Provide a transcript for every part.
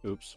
Oops.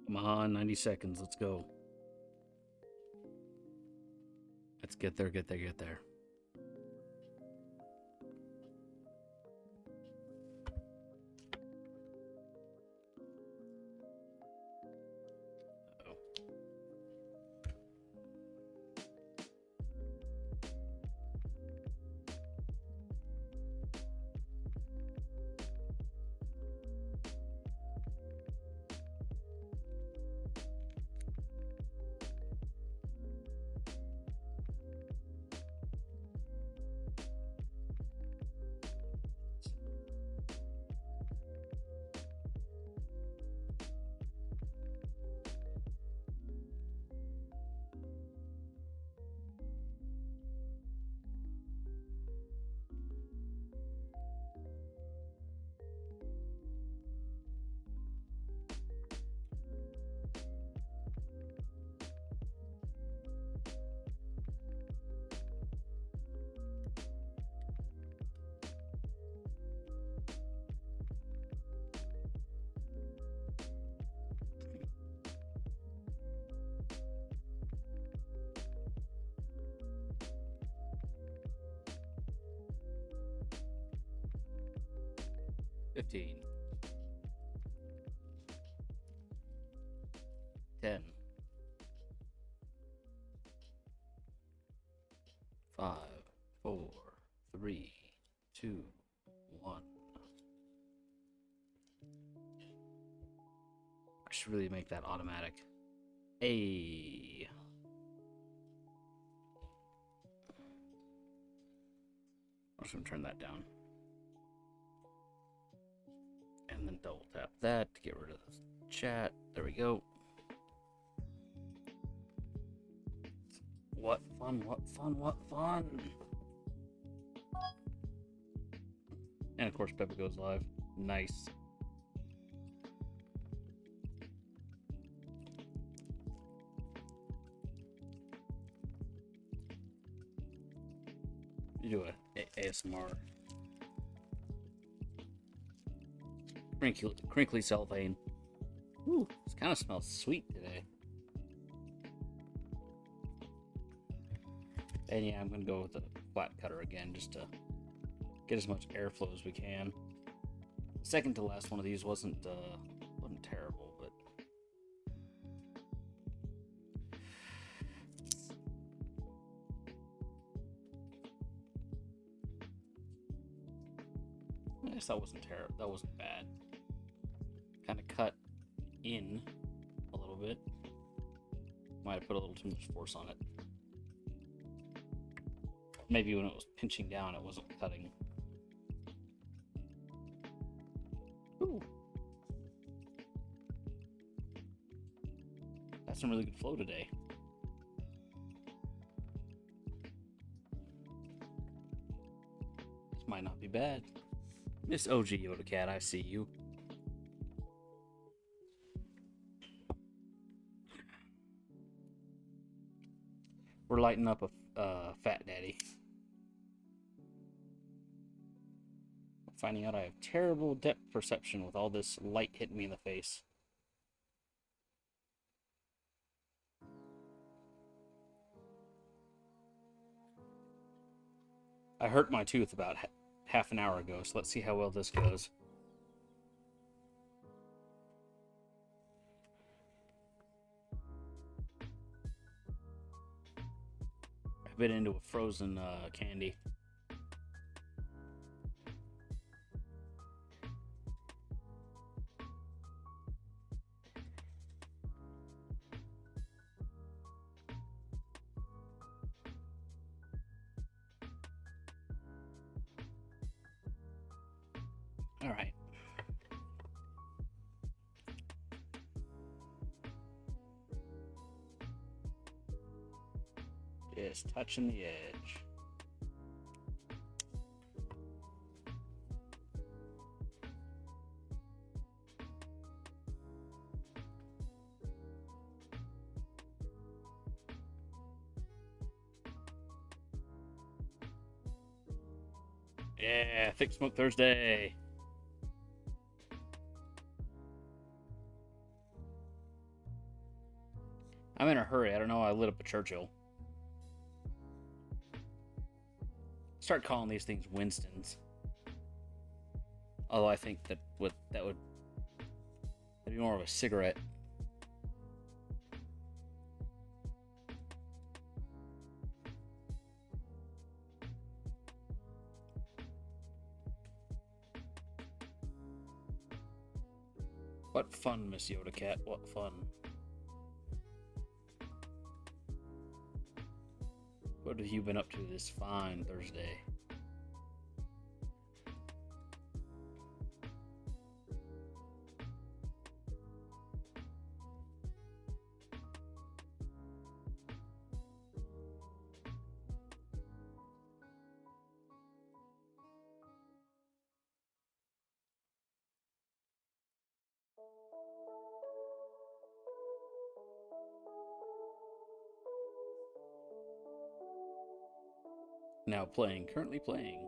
Come on, 90 seconds. Let's go. Let's get there, get there, get there. Uh-oh. $15. 10. 5, 4, 3, 2, 1. I should really make that automatic. Hey. I'm just gonna turn that down. And then double tap that to get rid of the chat. There we go. What fun, what fun, what fun. And of course, Peppa goes live. Nice. You do a ASMR. Crinkly cellophane. Ooh, this kind of smells sweet today. And yeah, I'm gonna go with the flat cutter again, just to get as much airflow as we can. Second to last one of these wasn't terrible, but I guess that wasn't terrible. That wasn't bad. Kind of cut in a little bit. Might have put a little too much force on it. Maybe when it was pinching down, it wasn't cutting. Ooh. That's some really good flow today. This might not be bad. Miss OG Yoda Cat, I see you. We're lighting up a Fat Daddy. Finding out I have terrible depth perception with all this light hitting me in the face. I hurt my tooth about half an hour ago, so let's see how well this goes. I've been into a frozen candy. All right. Just touching the edge. Yeah, Thick Smoke Thursday. I'm in a hurry. I don't know. I lit up a Churchill. Start calling these things Winstons. Although I think that would be more of a cigarette. What fun, Miss Yoda Cat. What fun. What have you been up to this fine Thursday? Now playing. Currently playing.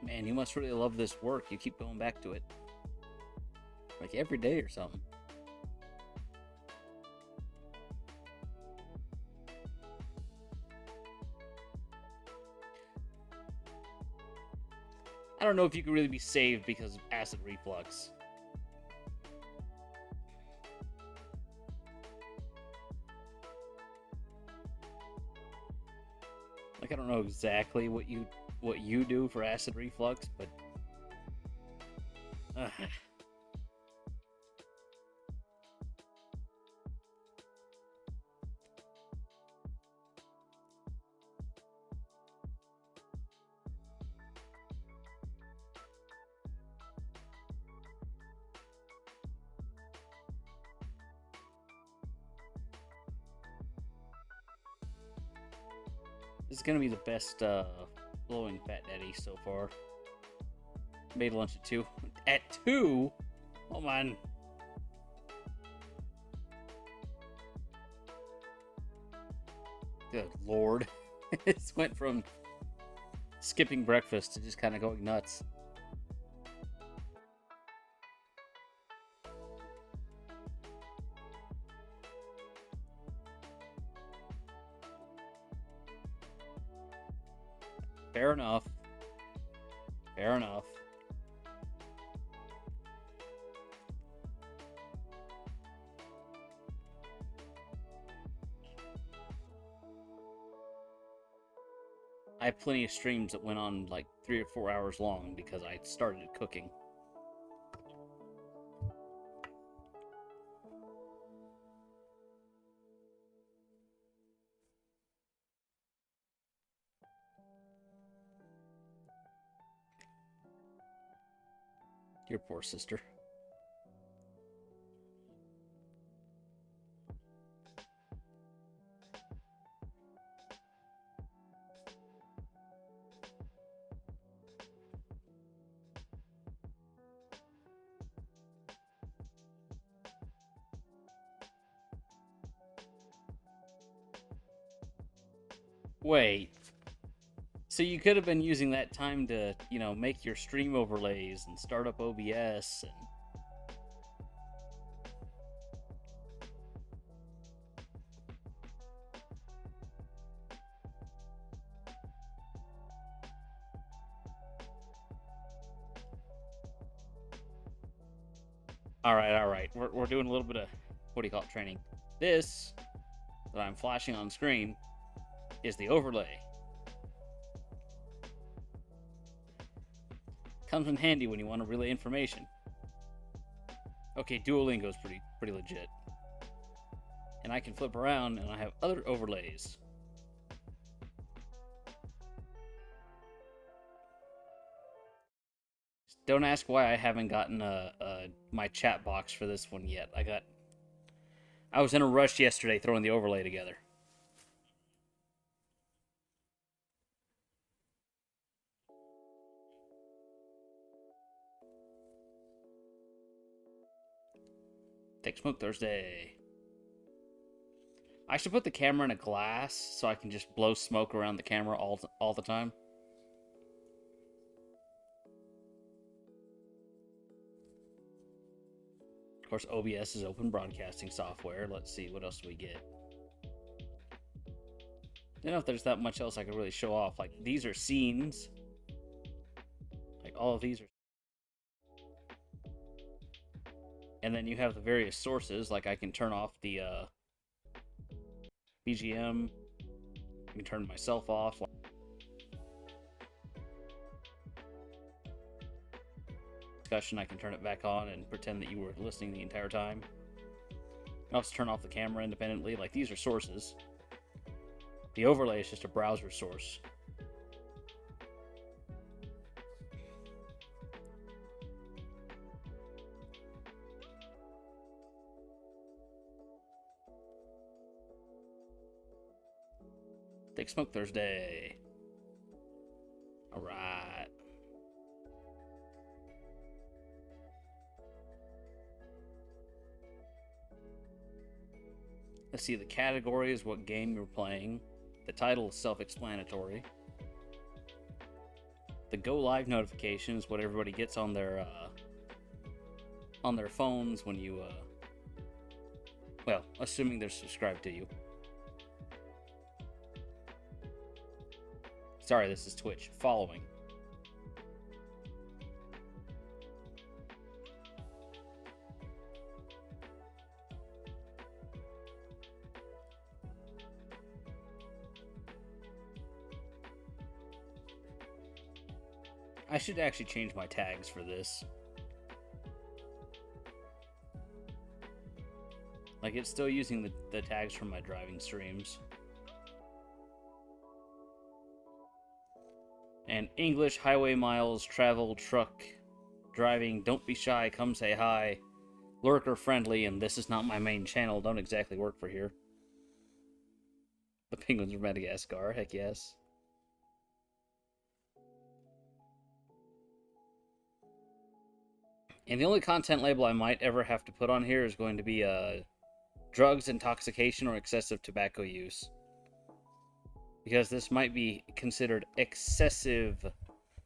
Man, you must really love this work. You keep going back to it. Like every day or something. I don't know if you can really be saved because of acid reflux. Like, I don't know exactly what you do for acid reflux, but this is gonna be the best blowing Fat Daddy so far. Made lunch at 2. At 2? Oh man. Good lord. It went from skipping breakfast to just kind of going nuts. Fair enough. Fair enough. I have plenty of streams that went on like 3 or 4 hours long because I started cooking. Your poor sister. Wait. So you could have been using that time to, make your stream overlays and start up OBS and... All right. We're doing a little bit of, what do you call it, training. This that I'm flashing on screen is the overlay. Comes in handy when you want to relay information. Okay, Duolingo's pretty legit. And I can flip around and I have other overlays. Don't ask why I haven't gotten my chat box for this one yet. I was in a rush yesterday throwing the overlay together. Take Smoke Thursday. I should put the camera in a glass so I can just blow smoke around the camera all the time. Of course, OBS is open broadcasting software. Let's see, what else do we get? I don't know if there's that much else I could really show off. Like, these are scenes. Like, all of these are. And then you have the various sources. Like, I can turn off the BGM. I can turn myself off. Discussion, I can turn it back on and pretend that you were listening the entire time. I can also turn off the camera independently. Like, these are sources. The overlay is just a browser source. Take Smoke Thursday. Alright. Let's see, the category is what game you're playing. The title is self-explanatory. The go live notification is what everybody gets on their phones when you well, assuming they're subscribed to you. Sorry, this is Twitch. Following. I should actually change my tags for this. Like, it's still using the tags from my driving streams. And English, highway miles, travel, truck, driving, don't be shy, come say hi, lurker friendly, and this is not my main channel, don't exactly work for here. The penguins from Madagascar, heck yes. And the only content label I might ever have to put on here is going to be drugs, intoxication, or excessive tobacco use. Because this might be considered excessive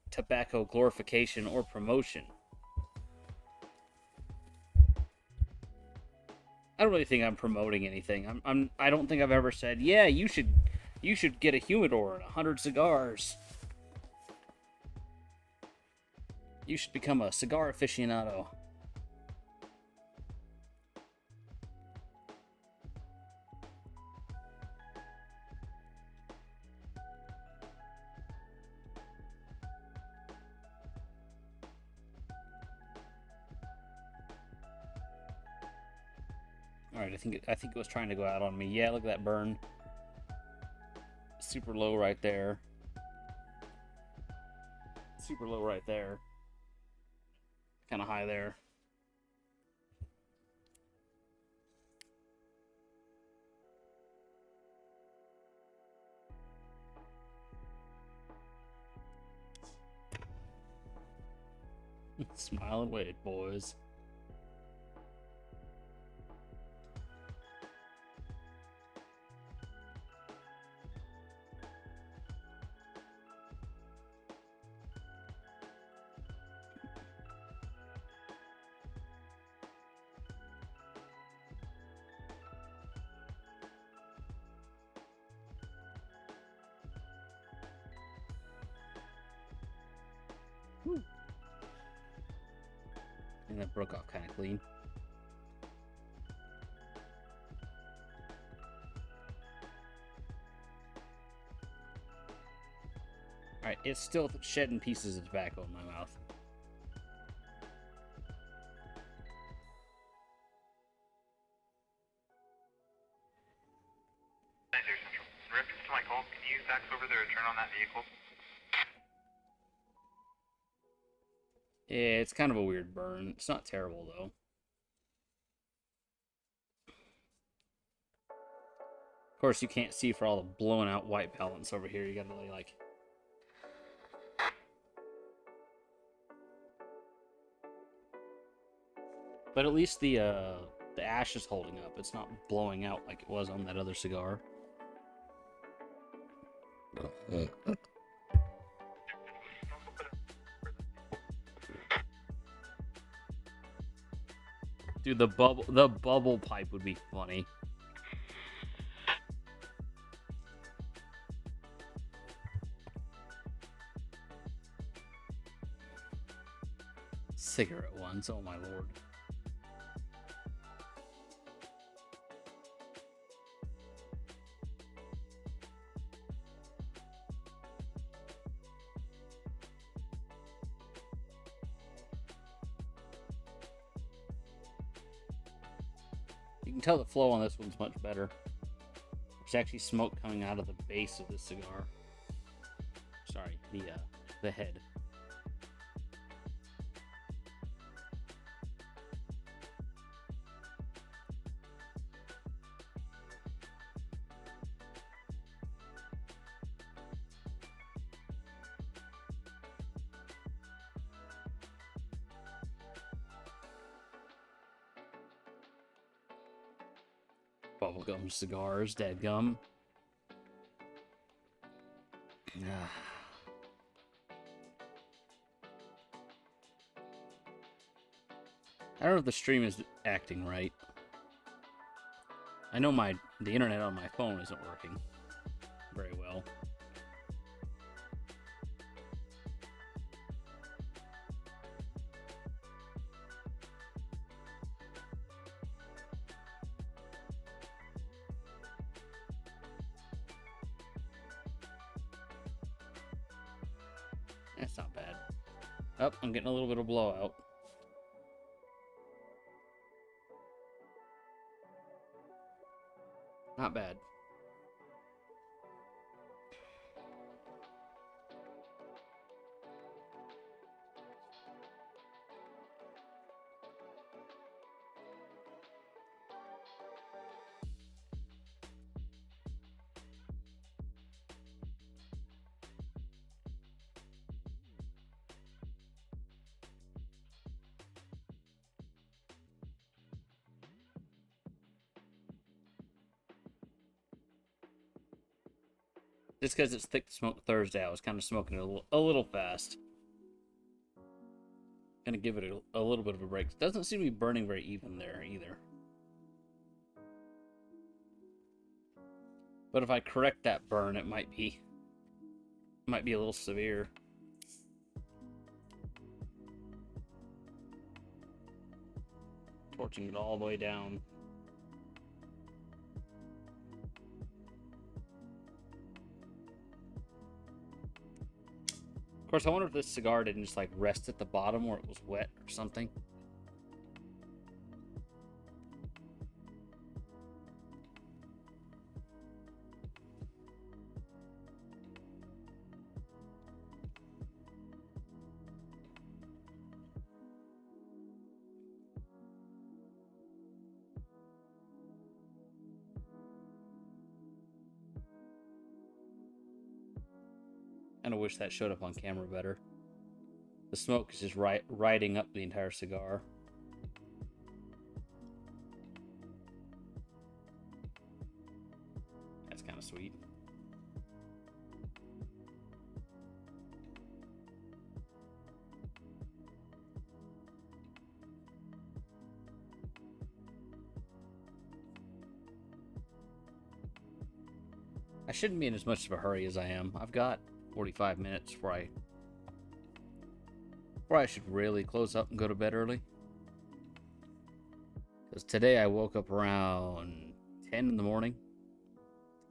tobacco glorification or promotion. I don't really think I'm promoting anything. I don't think I've ever said, yeah, you should get a humidor and 100 cigars. You should become a cigar aficionado. Alright, I think it was trying to go out on me. Yeah, look at that burn. Super low right there. Super low right there. Kind of high there. Smile and wait, boys. And that broke off kind of clean. Alright, it's still shedding pieces of tobacco in my mouth. In reference to my call, can you fax over the return on that vehicle? Yeah, it's kind of a weird burn. It's not terrible, though. Of course, you can't see for all the blown out white balance over here. You gotta really, like... But at least the ash is holding up. It's not blowing out like it was on that other cigar. Dude, the bubble pipe would be funny. Cigarette ones, oh my lord. You can tell the flow on this one's much better. There's actually smoke coming out of the base of this cigar. Sorry, the head. Bubblegum cigars, dadgum. I don't know if the stream is acting right. I know the internet on my phone isn't working very well. That's not bad. Oh, I'm getting a little bit of blowout. Not bad. Just because it's thick to smoke Thursday, I was kind of smoking it a little fast. Gonna give it a little bit of a break. It doesn't seem to be burning very even there either. But if I correct that burn, it might be a little severe. Torching it all the way down. Of course, I wonder if this cigar didn't just like rest at the bottom where it was wet or something. I kind of wish that showed up on camera better. The smoke is just riding up the entire cigar. That's kind of sweet. I shouldn't be in as much of a hurry as I am. I've got 45 minutes before I should really close up and go to bed early. Because today I woke up around 10 in the morning.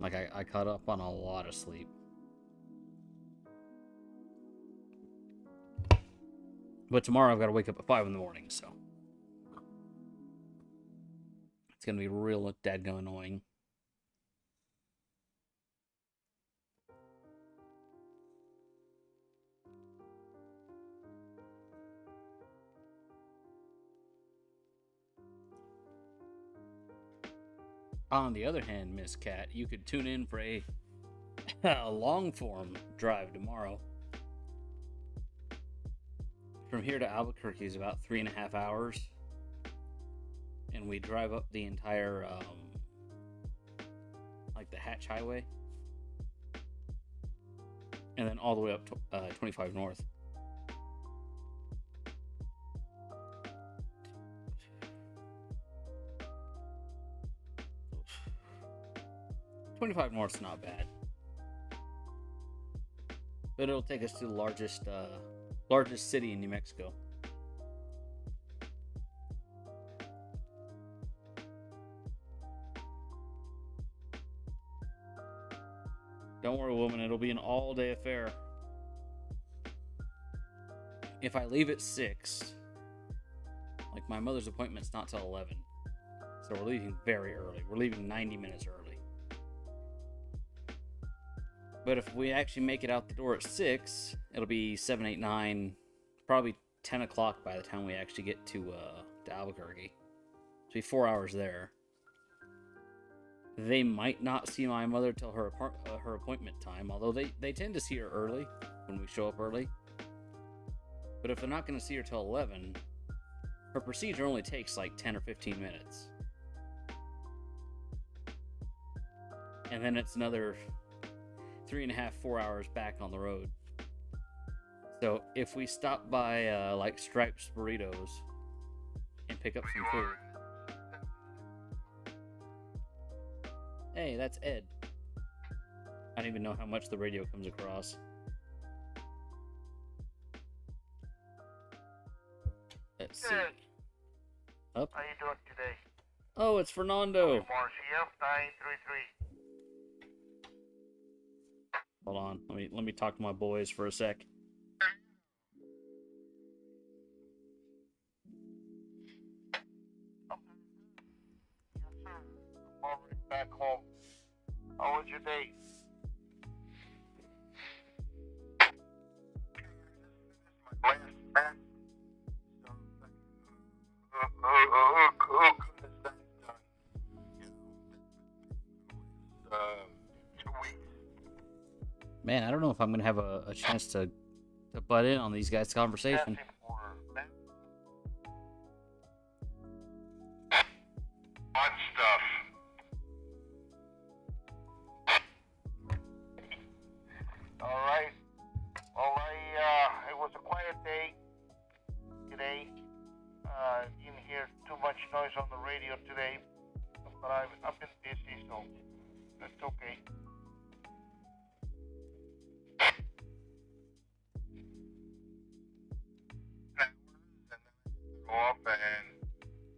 Like I caught up on a lot of sleep. But tomorrow I've got to wake up at 5 in the morning, so it's going to be real dadgum annoying. On the other hand, Miss Cat, you could tune in for a long form drive tomorrow. From here to Albuquerque is about 3.5 hours. and we drive up the entire, like the Hatch Highway, and then all the way up to 25 North. North's not bad, but it'll take us to the largest city in New Mexico. Don't worry, woman, it'll be an all-day affair. If I leave at 6, like my mother's appointment's not till 11, so we're leaving very early. We're leaving 90 minutes early. But if we actually make it out the door at 6, it'll be 7, 8, 9, probably 10 o'clock by the time we actually get to Albuquerque. It'll be 4 hours there. They might not see my mother till her appointment time, although they tend to see her early when we show up early. But if they're not going to see her till 11, her procedure only takes like 10 or 15 minutes. And then it's another 3.5, 4 hours back on the road. So if we stop by like Stripes Burritos and pick up some food. Hey, that's Ed. I don't even know how much the radio comes across. Let's see. Up. How you doing today? Oh, it's Fernando. Marcia 933. Hold on. Let me talk to my boys for a sec. Yes, sir. I'm already back home. How was your day? My last match. Goodness, that's done. 2 weeks. Man, I don't know if I'm gonna have a chance to butt in on these guys' conversation. Fun stuff. All right. Well, it was a quiet day today. Didn't hear too much noise on the radio today, but I've been busy, so that's okay. Off and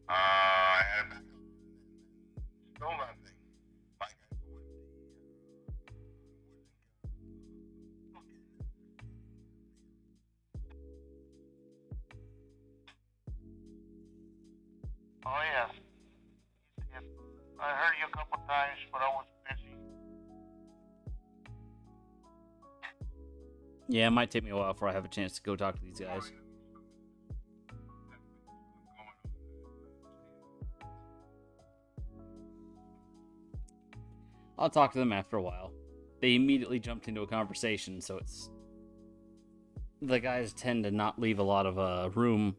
I had back still nothing. Like I was Oh yeah. I heard you a couple times, but I was busy. Yeah, it might take me a while before I have a chance to go talk to these guys. I'll talk to them after a while. They immediately jumped into a conversation, so it's... The guys tend to not leave a lot of room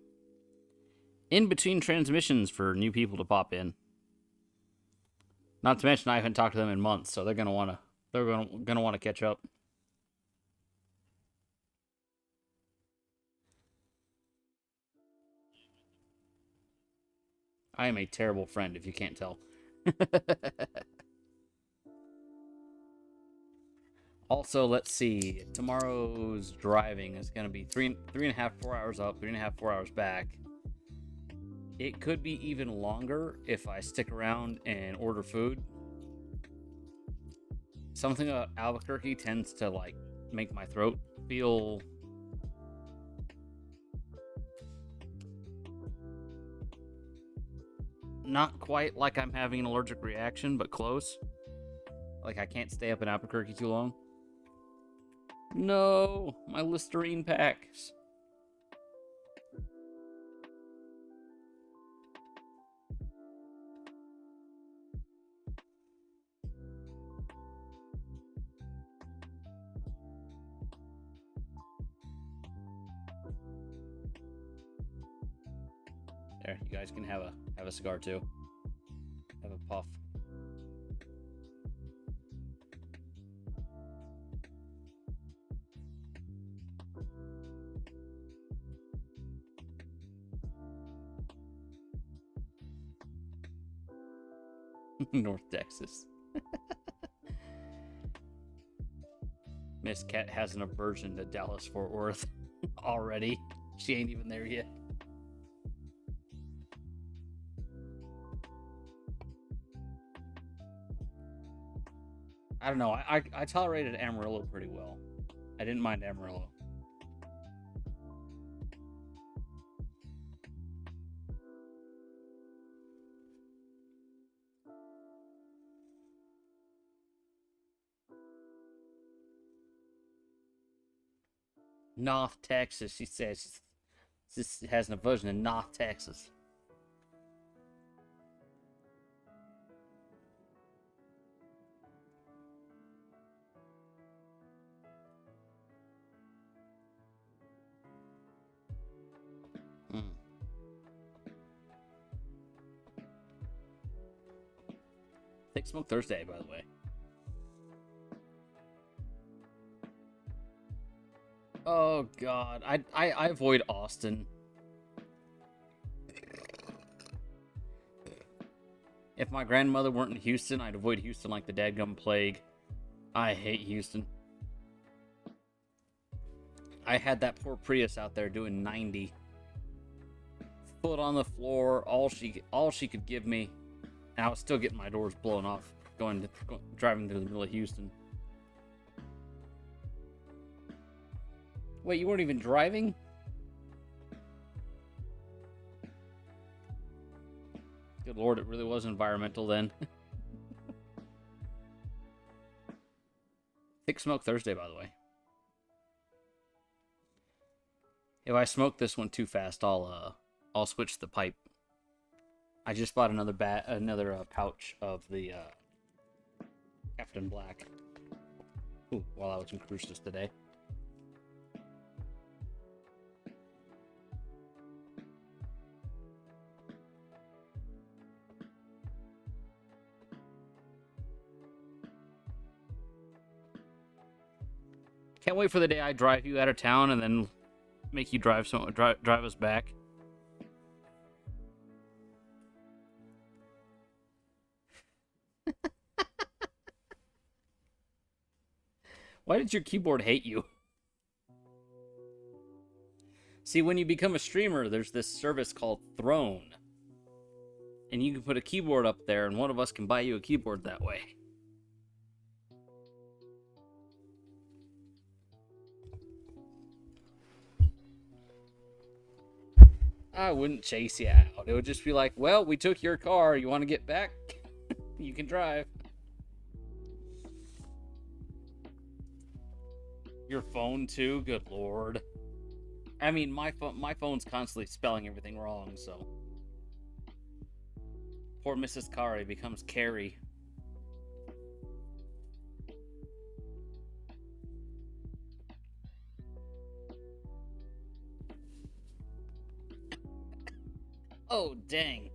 in between transmissions for new people to pop in. Not to mention I haven't talked to them in months, so they're gonna wanna catch up. I am a terrible friend if you can't tell. Also, let's see. Tomorrow's driving is going to be 3.5, 4 hours up, 3.5, 4 hours back. It could be even longer if I stick around and order food. Something about Albuquerque tends to like make my throat feel not quite like I'm having an allergic reaction, but close. Like I can't stay up in Albuquerque too long. No, my Listerine packs. There, you guys can have a cigar too. Have a puff. North Texas. Miss Cat has an aversion to Dallas Fort Worth already. She ain't even there yet. I don't know. I tolerated Amarillo pretty well. I didn't mind Amarillo. North Texas, she says. She has an aversion to North Texas. Thick Smoke Thursday, by the way. Oh God, I avoid Austin. If my grandmother weren't in Houston, I'd avoid Houston like the dadgum plague. I hate Houston. I had that poor Prius out there doing 90. Foot on the floor, all she could give me. And I was still getting my doors blown off driving through the middle of Houston. Wait, you weren't even driving? Good Lord, it really was environmental then. Thick Smoke Thursday, by the way. If I smoke this one too fast, I'll switch the pipe. I just bought another pouch of the Captain Black. Ooh, while I was in Cruces today. Can't wait for the day I drive you out of town and then make you drive us back. Why did your keyboard hate you? See, when you become a streamer, there's this service called Throne. And you can put a keyboard up there, and one of us can buy you a keyboard that way. I wouldn't chase you out. It would just be like, well, we took your car. You want to get back? You can drive. Your phone, too? Good Lord. I mean, my phone's constantly spelling everything wrong, so... Poor Mrs. Kari becomes Carrie. Oh, dang.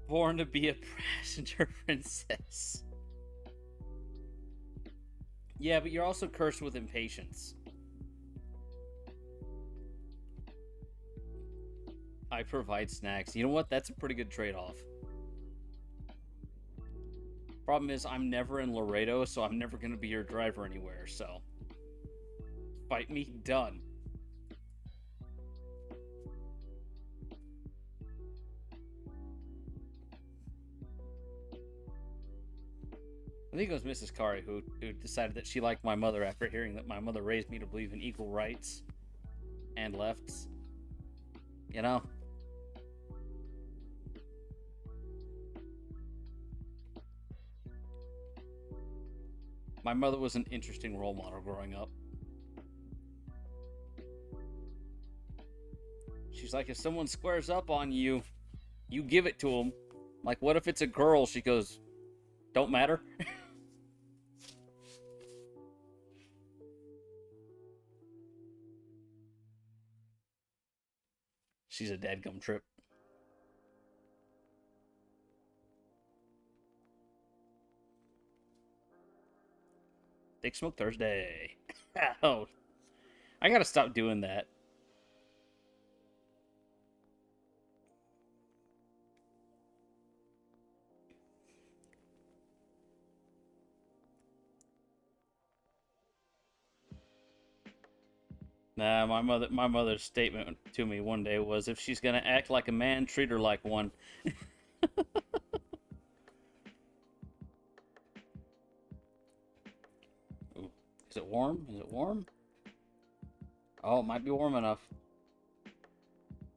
Born to be a passenger princess. Yeah, but you're also cursed with impatience. I provide snacks. You know what? That's a pretty good trade-off. Problem is, I'm never in Laredo, so I'm never going to be your driver anywhere, so... Fight me? Done. I think it was Mrs. Kari who decided that she liked my mother after hearing that my mother raised me to believe in equal rights and lefts. You know? My mother was an interesting role model growing up. She's like, if someone squares up on you, you give it to them. Like, what if it's a girl? She goes, don't matter. She's a dadgum trip. Thick Smoke Thursday. Oh, I gotta stop doing that. Nah, my mother's statement to me one day was, if she's gonna act like a man, treat her like one. Ooh, is it warm? Is it warm? Oh, it might be warm enough.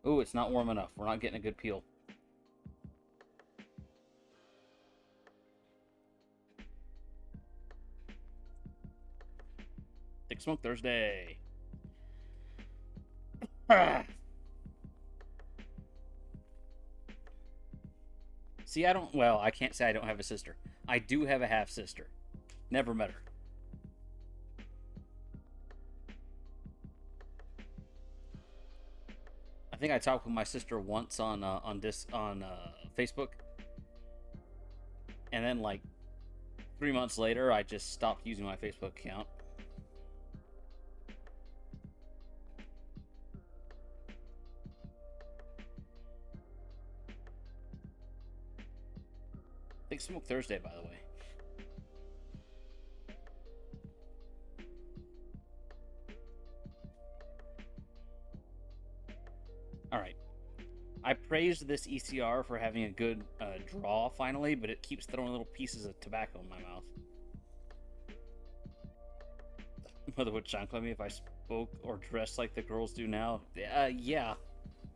Ooh, it's not warm enough. We're not getting a good peel. Thick Smoke Thursday. See, well, I can't say I don't have a sister. I do have a half sister. Never met her. I think I talked with my sister once on Facebook, and then like 3 months later, I just stopped using my Facebook account. Thick Smoke Thursday, by the way. Alright. I praised this ECR for having a good draw finally, but it keeps throwing little pieces of tobacco in my mouth. Mother would chunkle me if I spoke or dressed like the girls do now. Yeah.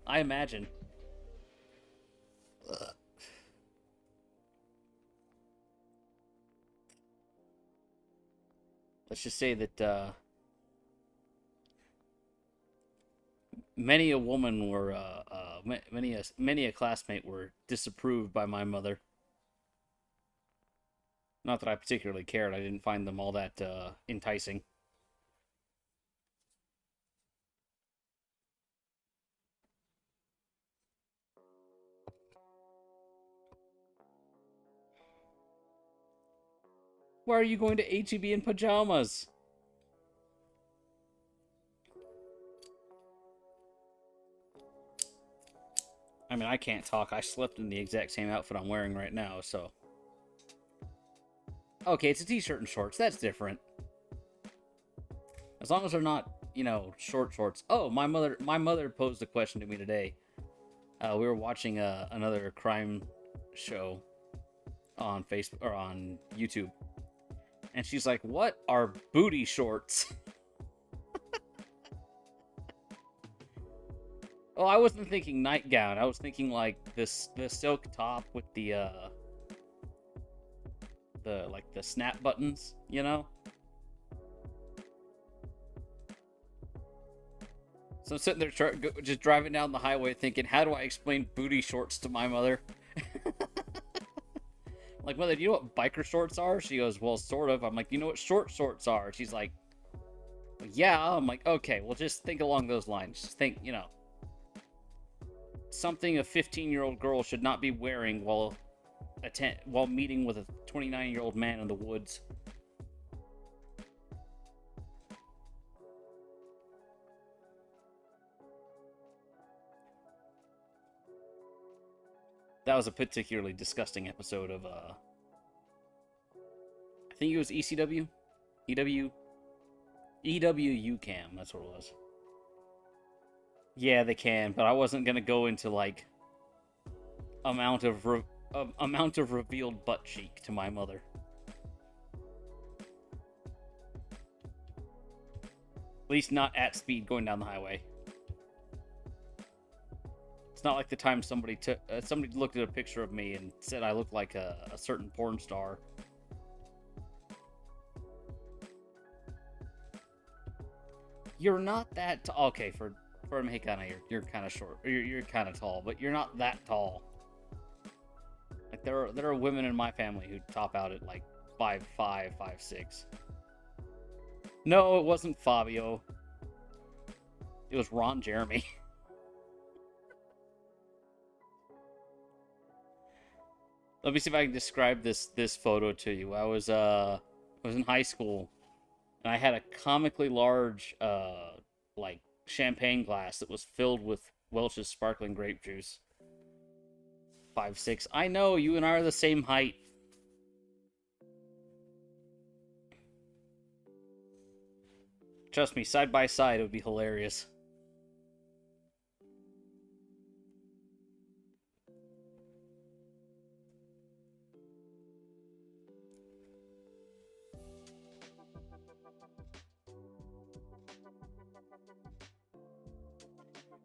I imagine. Ugh. Let's just say that many a woman were, many a classmate were disapproved by my mother. Not that I particularly cared. I didn't find them all that enticing. Why are you going to HEB in pajamas? I mean, I can't talk. I slept in the exact same outfit I'm wearing right now, so... Okay, it's a t-shirt and shorts. That's different. As long as they're not, you know, short shorts. Oh, my mother posed a question to me today. We were watching another crime show on Facebook or on YouTube. And she's like, "What are booty shorts?" Oh, I wasn't thinking nightgown. I was thinking like the silk top with the snap buttons, you know? So I'm sitting there just driving down the highway thinking, how do I explain booty shorts to my mother? Like, "Mother, do you know what biker shorts are?" She goes, "Well, sort of." I'm like, "Do you know what short shorts are?" She's like, "Yeah." I'm like, "Okay, well, just think along those lines. Just think, you know, something a 15-year-old girl should not be wearing while meeting with a 29-year-old man in the woods." That was a particularly disgusting episode of, I think it was ECW? EW UCAM, that's what it was. Yeah, they can, but I wasn't gonna go into, like, amount of revealed butt cheek to my mother. At least not at speed going down the highway. It's not like the time somebody looked at a picture of me and said I look like a certain porn star. You're not that okay for a Mexicana. You're kind of short. You're kind of tall, but you're not that tall. Like there are women in my family who top out at like 5'5", 5'6". No, it wasn't Fabio. It was Ron Jeremy. Let me see if I can describe this photo to you. I was in high school, and I had a comically large like champagne glass that was filled with Welch's sparkling grape juice. 5'6". I know you and I are the same height. Trust me, side by side, it would be hilarious.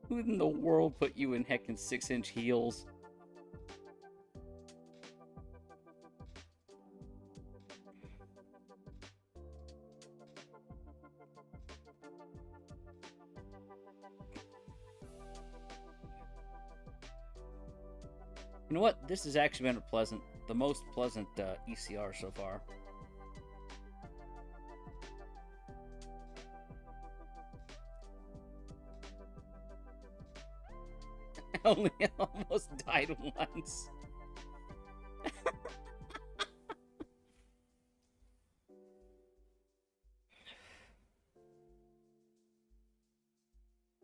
Who in the world put you in heckin' 6-inch heels? You know what? This has actually been the most pleasant ECR so far. I only almost died once.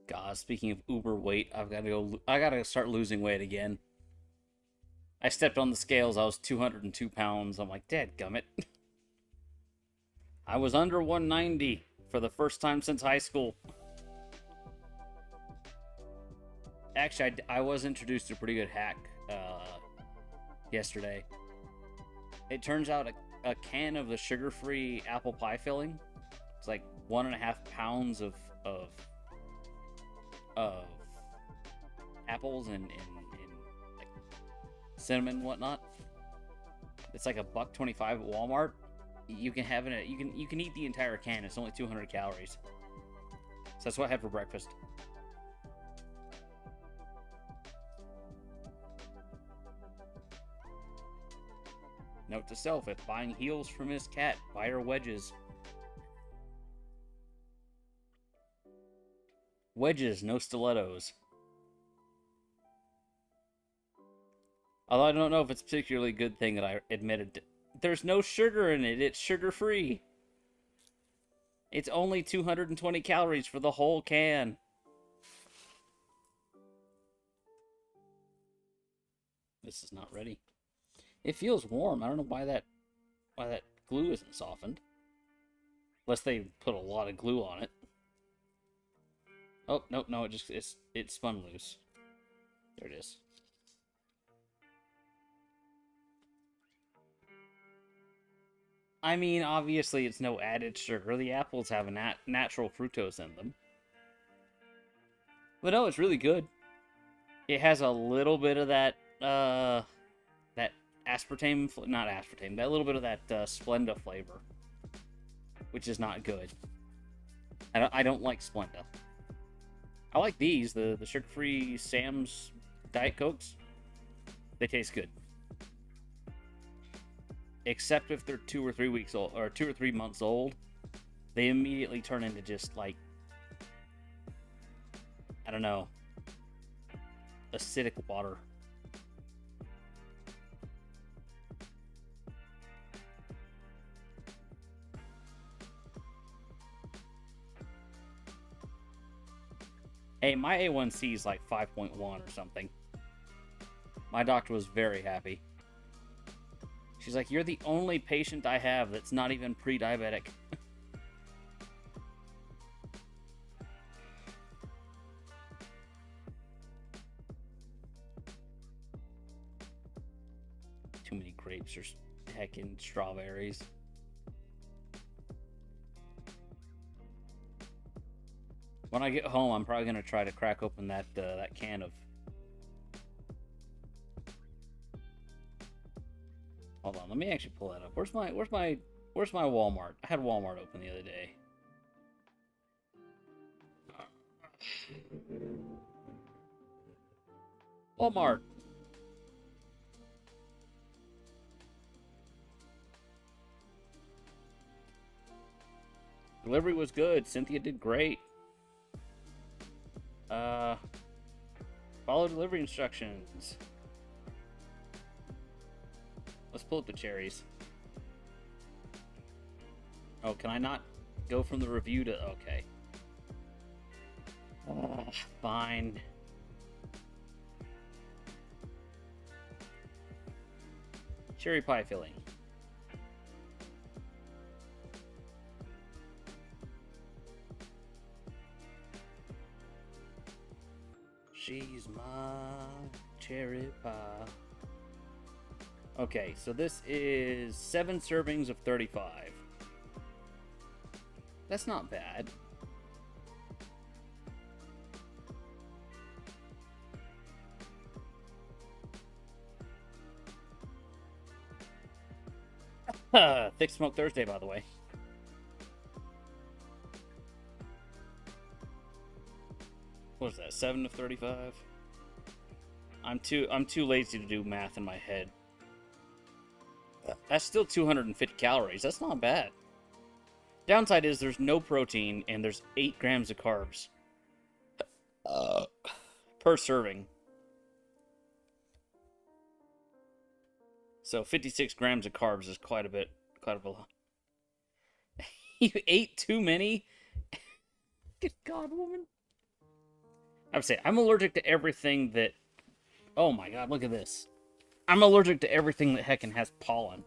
God, speaking of uber weight, I gotta start losing weight again. I stepped on the scales, I was 202 pounds. I'm like, dadgummit. I was under 190 for the first time since high school. Actually, I was introduced to a pretty good hack yesterday. It turns out a can of the sugar-free apple pie filling, it's like 1.5 pounds of apples and like cinnamon and whatnot. It's like $1.25 at Walmart. You can have it. You can eat the entire can. It's only 200 calories. So that's what I had for breakfast. Note to self: if buying heels for Miss Cat, buy her wedges. Wedges, no stilettos. Although I don't know if it's a particularly good thing that I admitted. There's no sugar in it. It's sugar-free. It's only 220 calories for the whole can. This is not ready. It feels warm. I don't know why that glue isn't softened. Unless they put a lot of glue on it. Oh, no, it spun loose. There it is. I mean, obviously it's no added sugar. The apples have a natural fructose in them. But no, it's really good. It has a little bit of that aspartame, not aspartame, that little bit of that Splenda flavor, which is not good. I don't like Splenda. I like these, the sugar-free Sam's Diet Cokes. They taste good. Except if they're 2 or 3 weeks old, or 2 or 3 months old, they immediately turn into just like, I don't know, acidic water. Hey, my A1C is like 5.1 or something. My doctor was very happy. She's like, you're the only patient I have that's not even pre-diabetic. Too many grapes or heckin' strawberries. When I get home, I'm probably gonna try to crack open that can of. Hold on, let me actually pull that up. Where's my Walmart? I had Walmart open the other day. Walmart. Delivery was good. Cynthia did great. Follow delivery instructions. pull up the cherries. Oh, can I not go from the review to... Okay. Fine. Cherry pie filling. She's my cherry pie. Okay, so this is 7 servings of 35. That's not bad. Thick Smoke Thursday, by the way. What was that? 7 of 35? I'm too lazy to do math in my head. That's still 250 calories. That's not bad. Downside is there's no protein and there's 8 grams of carbs per serving. So 56 grams of carbs is quite a bit. Quite a lot. You ate too many? Good God, woman. I would say I'm allergic to everything that... Oh my God, look at this. I'm allergic to everything that heckin' has pollen.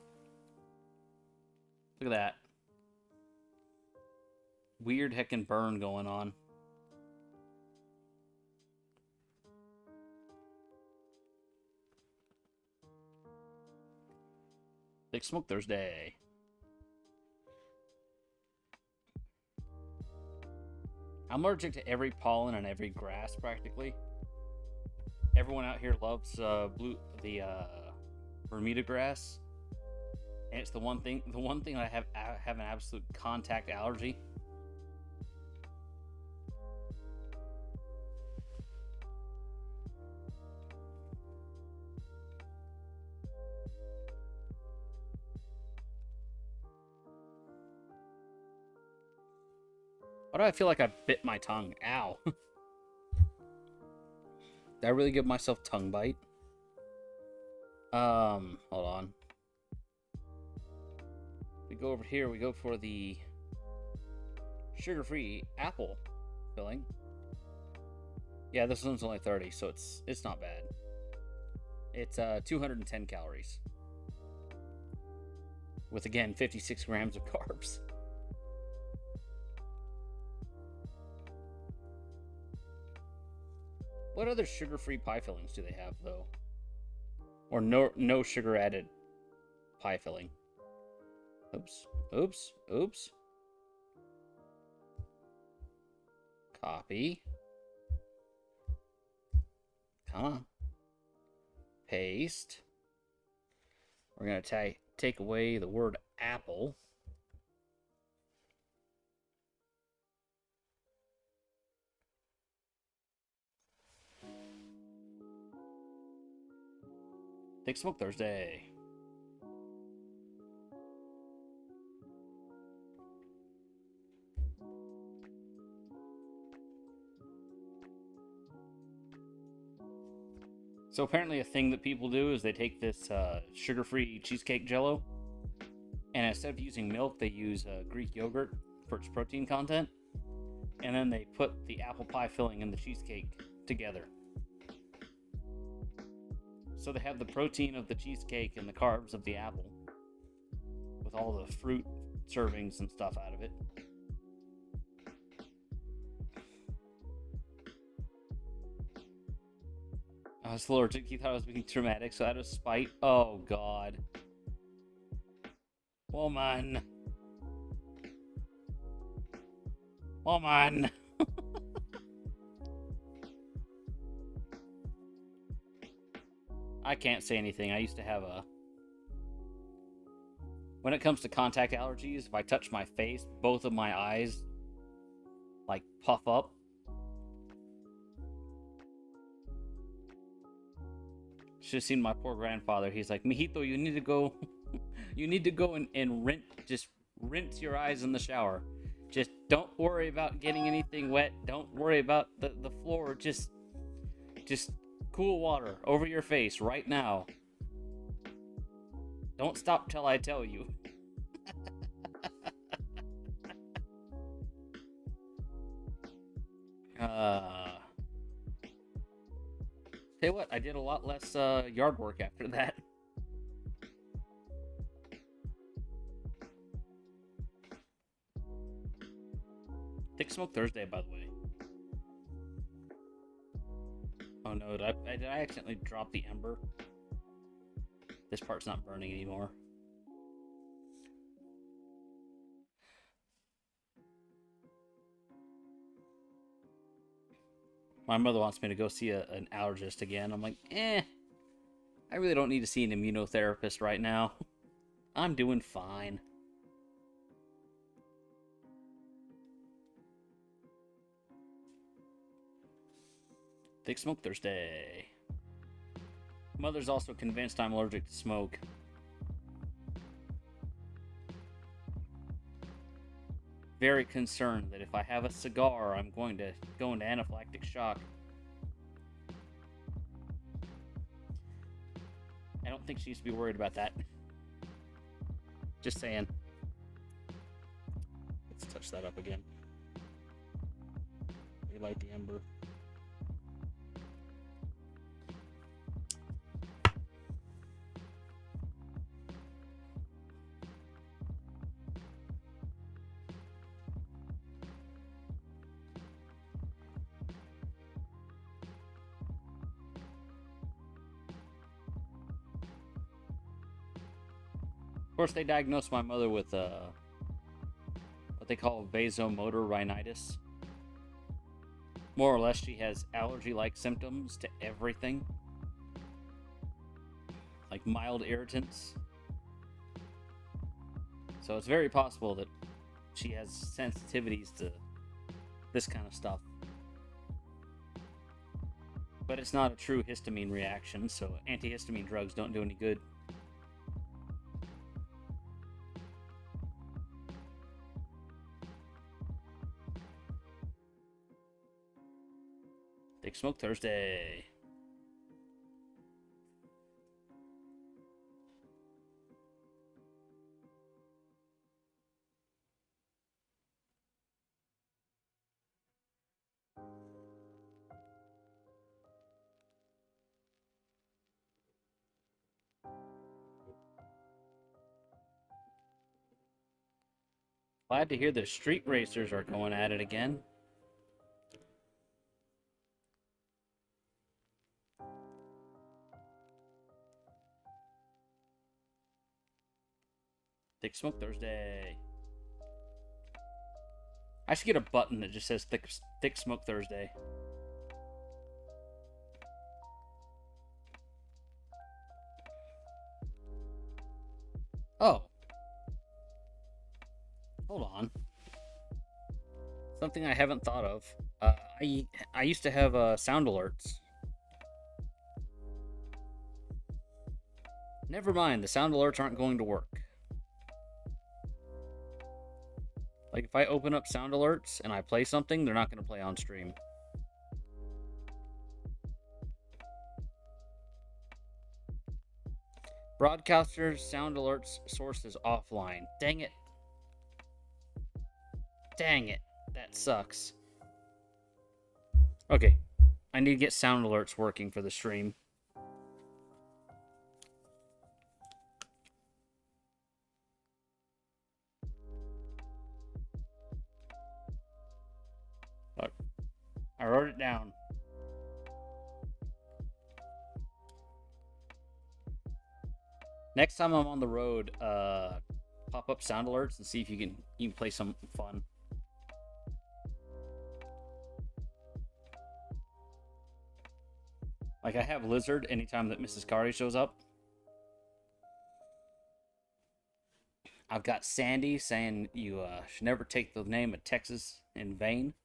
Look at that. Weird heckin' burn going on. Big Smoke Thursday. I'm allergic to every pollen and every grass, practically. Everyone out here loves Bermuda grass, and it's the one thing I have an absolute contact allergy. Why do I feel like I bit my tongue? Ow. Did I really give myself tongue bite? Hold on. We go over here, we go for the sugar-free apple filling. Yeah, this one's only 30, so it's not bad. It's 210 calories. With, again, 56 grams of carbs. What other sugar-free pie fillings do they have, though? Or no sugar added pie filling? Oops. Oops. Oops. Copy. Come on. Paste. We're going to take away the word apple. Thick Smoke Thursday. So apparently a thing that people do is they take this sugar-free cheesecake jello, and instead of using milk, they use Greek yogurt for its protein content, and then they put the apple pie filling and the cheesecake together. So they have the protein of the cheesecake and the carbs of the apple, with all the fruit servings and stuff out of it. I was allergic. He thought I was being dramatic, so out of spite. Oh, God. Woman. Woman. I can't say anything. I used to have a... When it comes to contact allergies, if I touch my face, both of my eyes, like, puff up. Should have seen my poor grandfather. He's like, Mijito, you need to go... you need to go and rinse your eyes in the shower. Just don't worry about getting anything wet. Don't worry about the floor. Just cool water over your face right now. Don't stop till I tell you. Tell you what, I did a lot less yard work after that. Thick Smoke Thursday, by the way. Oh no, did I accidentally drop the ember? This part's not burning anymore. My mother wants me to go see an allergist again. I'm like, I really don't need to see an immunotherapist right now. I'm doing fine. Thick Smoke Thursday. Mother's also convinced I'm allergic to smoke. Very concerned that if I have a cigar, I'm going to go into anaphylactic shock. I don't think she needs to be worried about that. Just saying. Let's touch that up again. Relight the ember. Of course, they diagnosed my mother with what they call vasomotor rhinitis. More or less, she has allergy-like symptoms to everything, like mild irritants. So it's very possible that she has sensitivities to this kind of stuff. But it's not a true histamine reaction, so antihistamine drugs don't do any good. Thick Smoke Thursday. Glad to hear the street racers are going at it again. Thick Smoke Thursday. I should get a button that just says Thick Smoke Thursday. Oh. Hold on. Something I haven't thought of. I used to have sound alerts. Never mind, the sound alerts aren't going to work. Like, if I open up sound alerts and I play something, they're not going to play on stream. Broadcasters, sound alerts, sources offline. Dang it. Dang it. That sucks. Okay. I need to get sound alerts working for the stream. Look, I wrote it down. Next time I'm on the road, pop up sound alerts and see if you can play some fun. Like, I have Lizard anytime that Mrs. Cardi shows up. I've got Sandy saying you should never take the name of Texas in vain.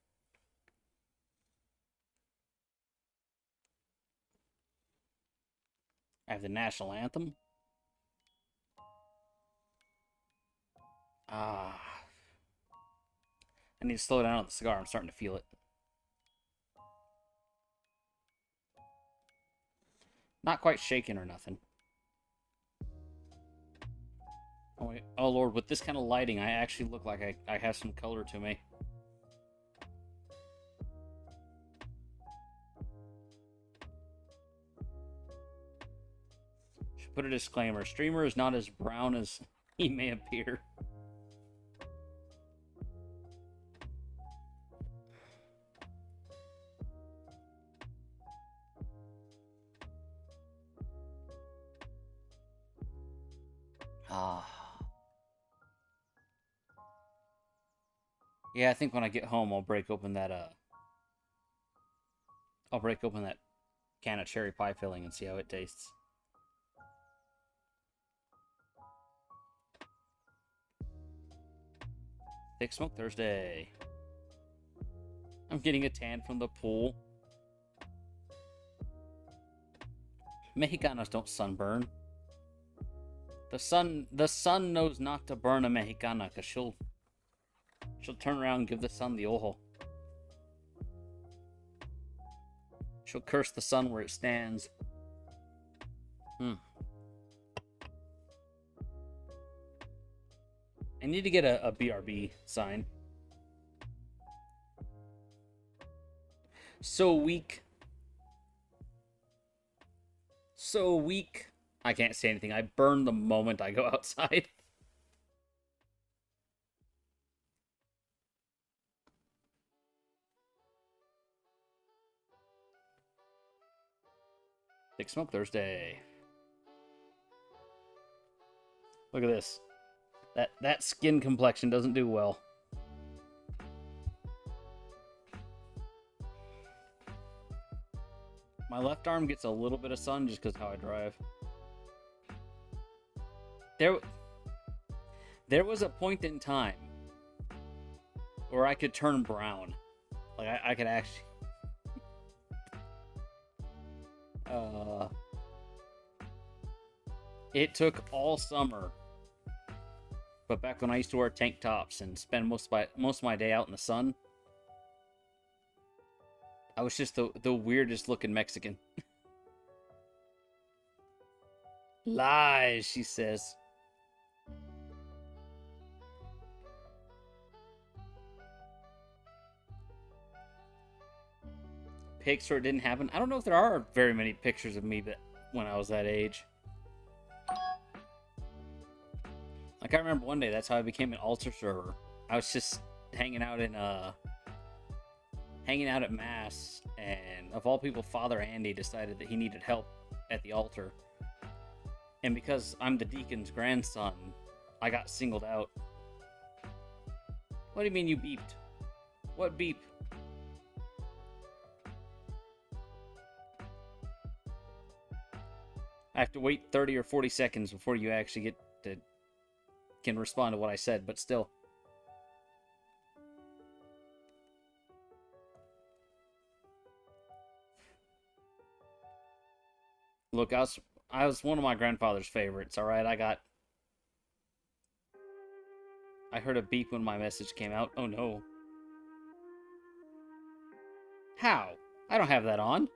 I have the national anthem. I need to slow down on the cigar. I'm starting to feel it. Not quite shaking or nothing. Oh Lord, with this kind of lighting, I actually look like I have some color to me. Should put a disclaimer. Streamer is not as brown as he may appear. Ah. Yeah, I think when I get home, I'll break open that can of cherry pie filling and see how it tastes. Thick Smoke Thursday. I'm getting a tan from the pool. Mexicanos don't sunburn. The sun knows not to burn a Mexicana, cause she'll turn around and give the sun the ojo. She'll curse the sun where it stands. I need to get a BRB sign. So weak. So weak. I can't say anything. I burn the moment I go outside. Thick Smoke Thursday. Look at this. That skin complexion doesn't do well. My left arm gets a little bit of sun just because how I drive. There was a point in time where I could turn brown. Like I could actually it took all summer. But back when I used to wear tank tops and spend most of my day out in the sun, I was just the weirdest looking Mexican. Lies, she says. Pics where it didn't happen. I don't know if there are very many pictures of me but when I was that age. Like I remember one day that's how I became an altar server. I was just hanging out at mass, and of all people, Father Andy decided that he needed help at the altar. And because I'm the deacon's grandson, I got singled out. What do you mean you beeped? What beep? I have to wait 30 or 40 seconds before you actually can respond to what I said, but still. Look, I was one of my grandfather's favorites, alright? I heard a beep when my message came out. Oh no. How? I don't have that on.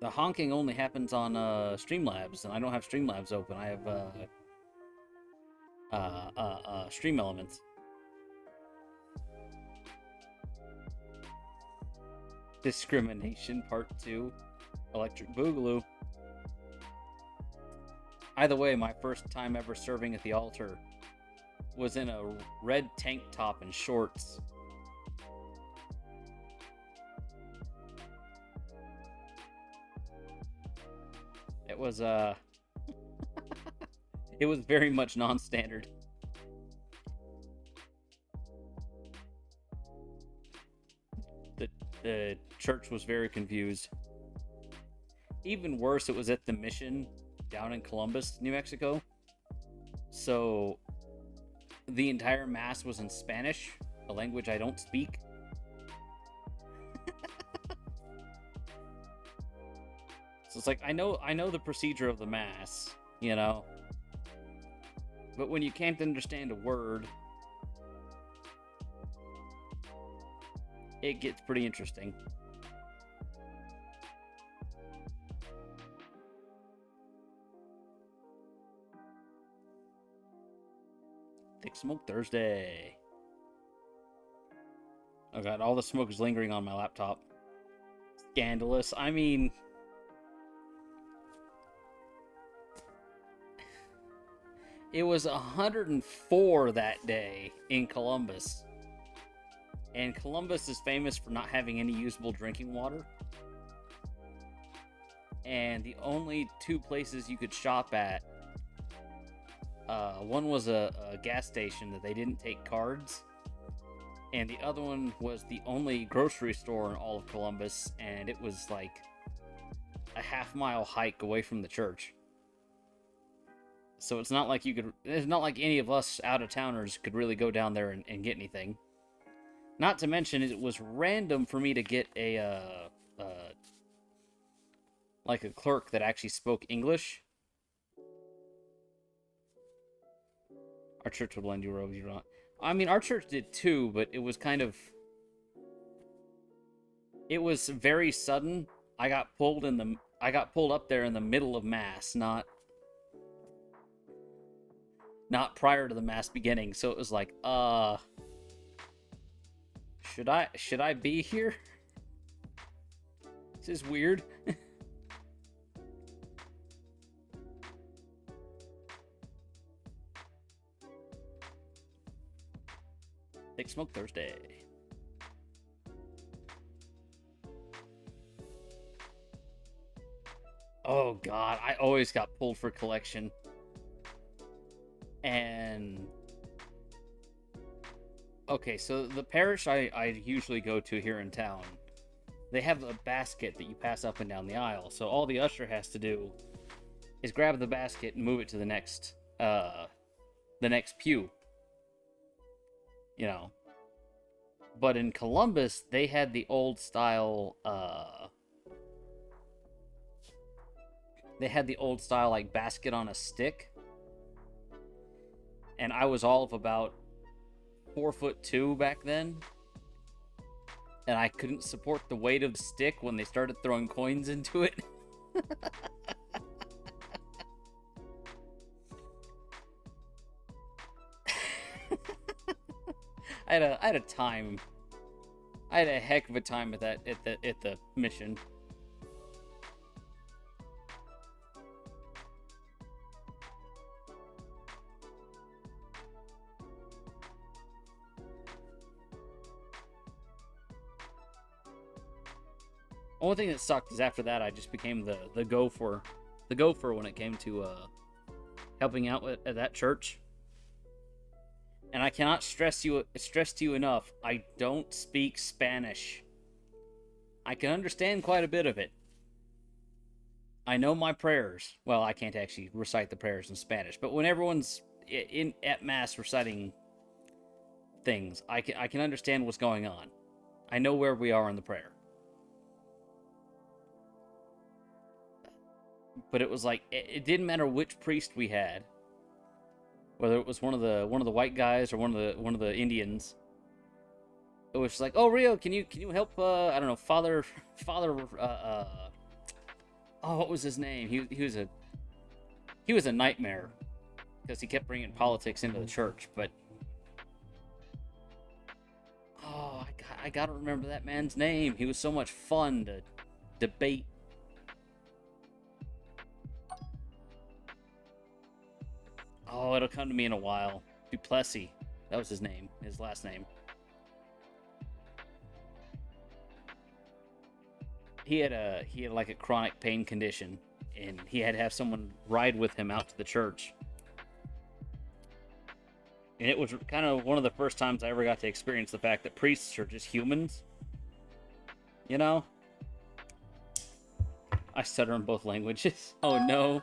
The honking only happens on Streamlabs, and I don't have Streamlabs open. I have Stream Elements. Discrimination Part 2. Electric Boogaloo. Either way, my first time ever serving at the altar was in a red tank top and shorts. It was it was very much non-standard. The church was very confused. Even worse, it was at the mission down in Columbus, New Mexico. So the entire mass was in Spanish, a language I don't speak. So it's like I know the procedure of the mass, you know. But when you can't understand a word, it gets pretty interesting. Thick Smoke Thursday. Oh god, all the smoke is lingering on my laptop. Scandalous. I mean, it was 104 that day in Columbus. And Columbus is famous for not having any usable drinking water. And the only two places you could shop at, one was a gas station that they didn't take cards. And the other one was the only grocery store in all of Columbus, and it was like a half-mile hike away from the church. So it's not like any of us out-of-towners could really go down there and get anything. Not to mention, it was random for me to get like a clerk that actually spoke English. Our church would lend you robes, you're not. I mean, our church did too, but it was kind of... It was very sudden. I got pulled up there in the middle of Mass, not prior to the Mass beginning. So it was like, should I be here? This is weird. Thick Smoke Thursday. Oh god, I always got pulled for collection. And okay, so the parish I usually go to here in town, they have a basket that you pass up and down the aisle. So all the usher has to do is grab the basket and move it to the next pew. You know. But in Columbus, they had the old style like basket on a stick. And I was all of about 4'2" back then. And I couldn't support the weight of the stick when they started throwing coins into it. I had a heck of a time at the mission. Only thing that sucked is after that I just became the gopher when it came to helping out at that church. And I cannot stress to you enough, I don't speak Spanish. I can understand quite a bit of it. I know my prayers. Well, I can't actually recite the prayers in Spanish, but when everyone's at Mass reciting things, I can understand what's going on. I know where we are in the prayer. But it was like, it didn't matter which priest we had. Whether it was one of the white guys or one of the Indians, it was just like, oh Rio, can you help? I don't know, Father. Oh, what was his name? He was a nightmare because he kept bringing politics into the church. But oh, I gotta remember that man's name. He was so much fun to debate. Oh, it'll come to me in a while. Duplessis. That was his name. His last name. He had like a chronic pain condition, and he had to have someone ride with him out to the church. And it was kind of one of the first times I ever got to experience the fact that priests are just humans. You know? I stutter in both languages. Oh no.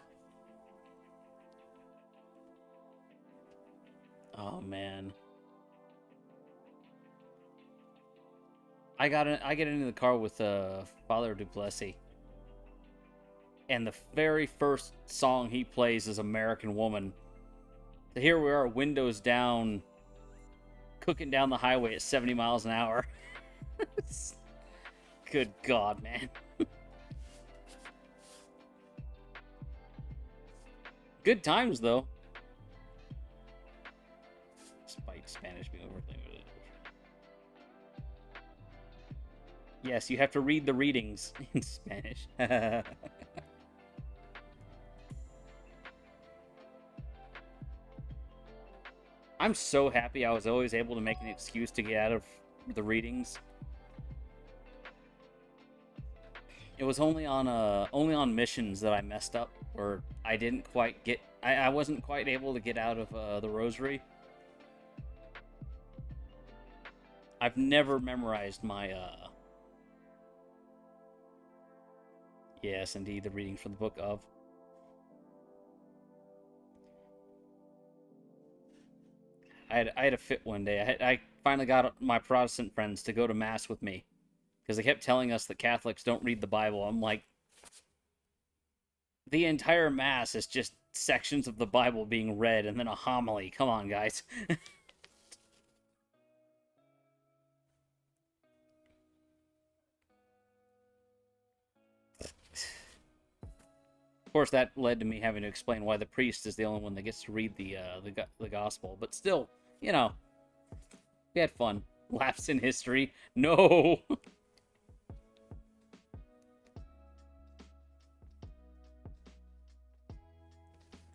Oh man. I get into the car with Father Duplessis. And the very first song he plays is American Woman. So here we are, windows down, cooking down the highway at 70 miles an hour. Good God, man. Good times, though. Spanish being overly limited. Yes, you have to read the readings in Spanish. I'm so happy I was always able to make an excuse to get out of the readings. It was only on missions that I messed up, or I didn't quite get. I wasn't quite able to get out of the rosary. I've never memorized my. Yes, indeed, the reading from the book of. I had a fit one day. I finally got my Protestant friends to go to Mass with me because they kept telling us that Catholics don't read the Bible. I'm like, the entire Mass is just sections of the Bible being read and then a homily. Come on, guys. Of course, that led to me having to explain why the priest is the only one that gets to read the gospel. But still, we had fun. Laughs in history. No.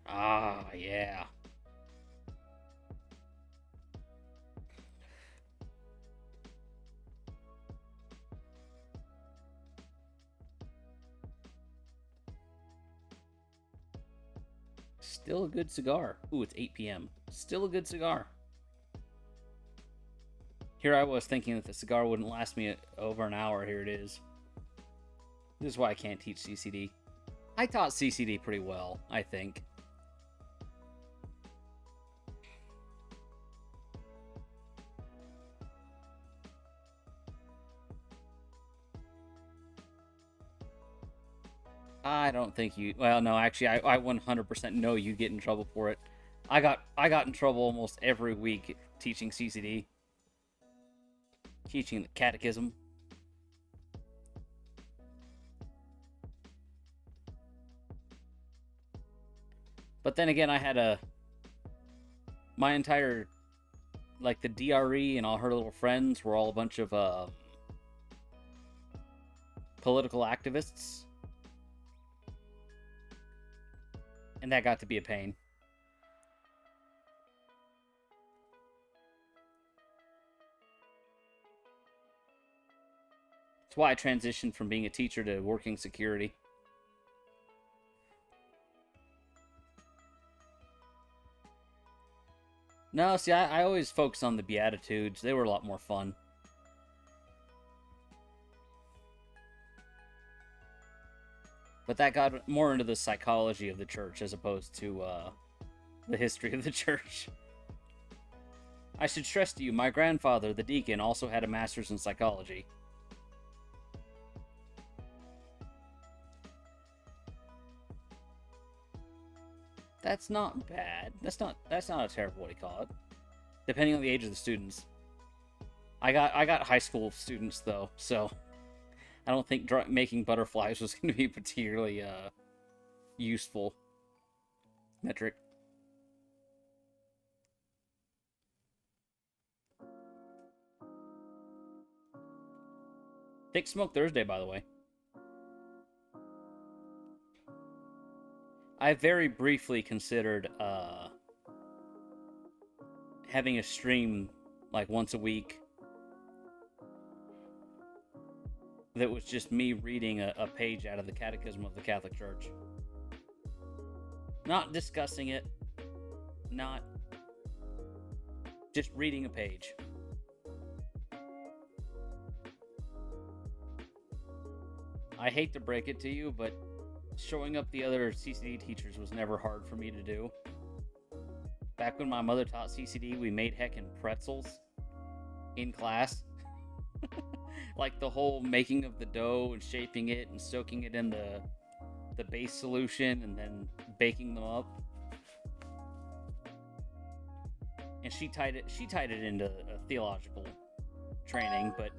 Ah, yeah. Still a good cigar. Ooh, it's 8 p.m. Still a good cigar. Here I was thinking that the cigar wouldn't last me over an hour. Here it is. This is why I can't teach CCD. I taught CCD pretty well, I think. I don't think you. Well, no, actually, I 100% know you'd get in trouble for it. I got in trouble almost every week teaching CCD, teaching the catechism. But then again, I had my entire, like, the DRE and all her little friends were all a bunch of political activists, and that got to be a pain. That's why I transitioned from being a teacher to working security. No, see, I always focus on the Beatitudes. They were a lot more fun. But that got more into the psychology of the church as opposed to the history of the church. I should stress to you, my grandfather, the deacon, also had a master's in psychology. That's not bad. That's not a terrible way to call it. Depending on the age of the students. I got high school students though, so I don't think making butterflies was going to be particularly useful metric. Thick Smoke Thursday, by the way. I very briefly considered having a stream like once a week that was just me reading a page out of the Catechism of the Catholic Church. Not discussing it, not just reading a page. I hate to break it to you, but showing up the other CCD teachers was never hard for me to do. Back when my mother taught CCD, we made heckin' pretzels in class. Like the whole making of the dough and shaping it and soaking it in the base solution and then baking them up. And she tied it into a theological training, but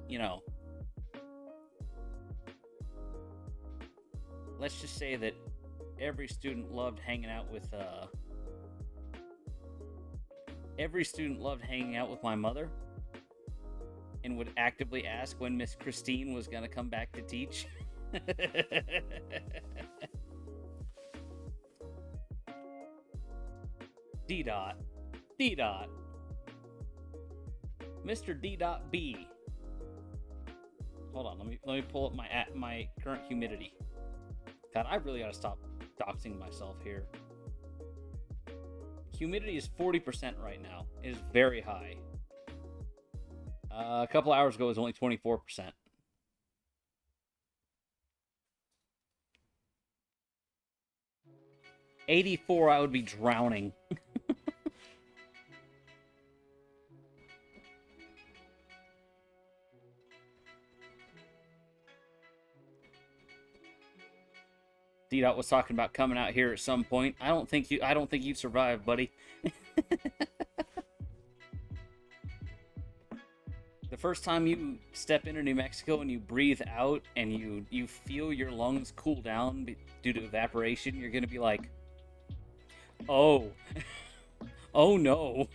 let's just say that every student loved hanging out with Every student loved hanging out with my mother and would actively ask when Miss Christine was going to come back to teach. D dot. D dot. Mr. D dot B. Hold on, let me pull up my current humidity. God, I really gotta stop doxing myself here. Humidity is 40% right now. It is very high. A couple hours ago it was only 24%. '84, I would be drowning. D-Dot was talking about coming out here at some point. I don't think you'd survive, buddy. The first time you step into New Mexico and you breathe out and you feel your lungs cool down due to evaporation, you're gonna be like, oh, oh no.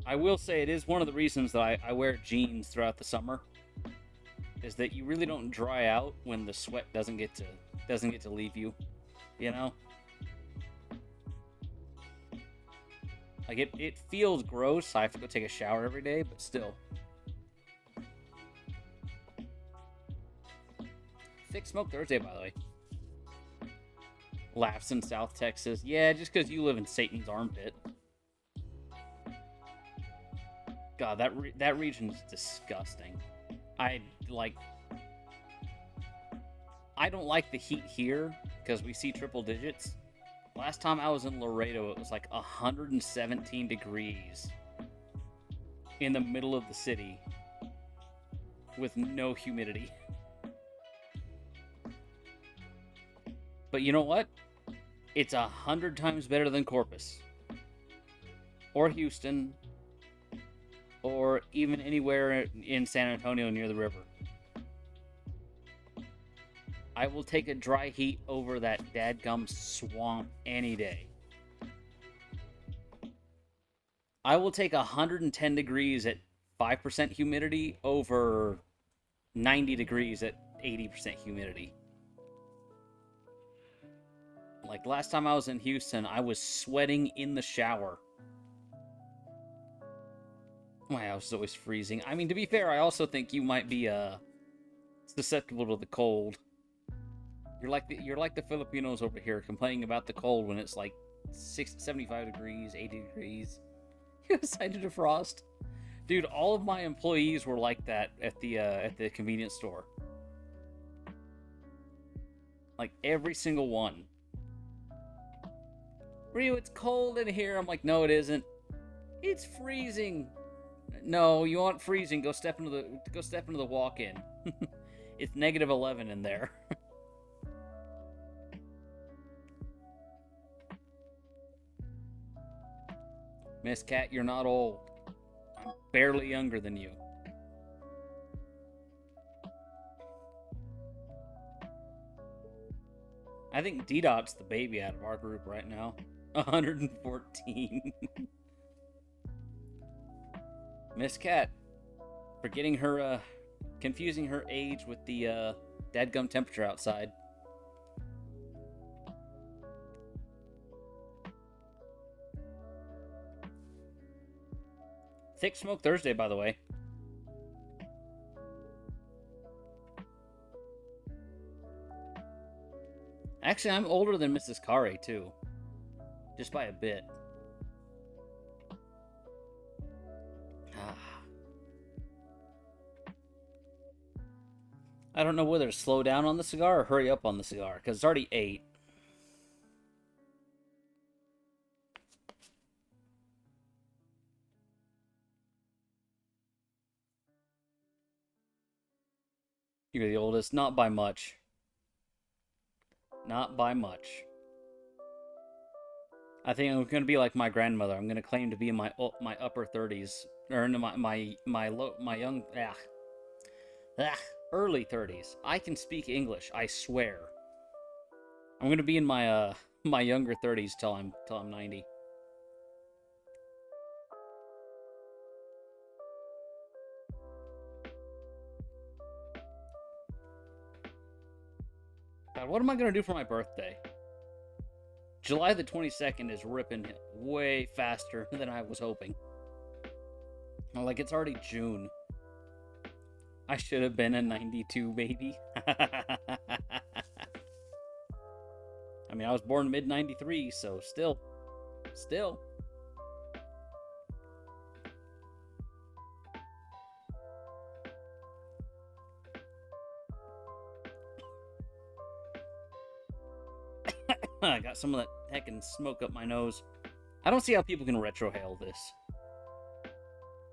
I will say it is one of the reasons that I wear jeans throughout the summer. Is that you really don't dry out when the sweat doesn't get to leave you, you know? Like it feels gross. I have to go take a shower every day, but still. Thick Smoke Thursday, by the way. Laughs in South Texas. Yeah, just because you live in Satan's armpit. God, that region's disgusting. I don't like the heat here because we see triple digits. Last time I was in Laredo, it was like 117 degrees in the middle of the city with no humidity. But you know what? It's 100 times better than Corpus or Houston or even anywhere in San Antonio near the river. I will take a dry heat over that dadgum swamp any day. I will take 110 degrees at 5% humidity over 90 degrees at 80% humidity. Like last time I was in Houston, I was sweating in the shower. My house is always freezing. I mean, to be fair, I also think you might be susceptible to the cold. You're like the Filipinos over here complaining about the cold when it's like 75 degrees, 80 degrees. You decided to defrost. Dude, all of my employees were like that at the convenience store. Like every single one. Rio, it's cold in here. I'm like, no, it isn't. It's freezing. No, you want freezing? Go step into the walk-in. It's negative 11 in there. Miss Cat, you're not old. I'm barely younger than you. I think D-Dot's the baby out of our group right now. 114. Miss Cat, forgetting her, confusing her age with the, dadgum temperature outside. Thick Smoke Thursday, by the way. Actually, I'm older than Mrs. Kare, too. Just by a bit. I don't know whether to slow down on the cigar or hurry up on the cigar, because it's already 8. You're the oldest. Not by much. Not by much. I think I'm going to be like my grandmother. I'm going to claim to be in my upper 30s. Or in early 30s. I can speak English, I swear. I'm going to be in my my younger 30s till I'm 90. God, what am I gonna do for my birthday? July the 22nd is ripping way faster than I was hoping. Like, it's already June. I should have been a 92 baby. I mean, I was born mid 93, so still. I got some of that heckin' smoke up my nose. I don't see how people can retrohale this.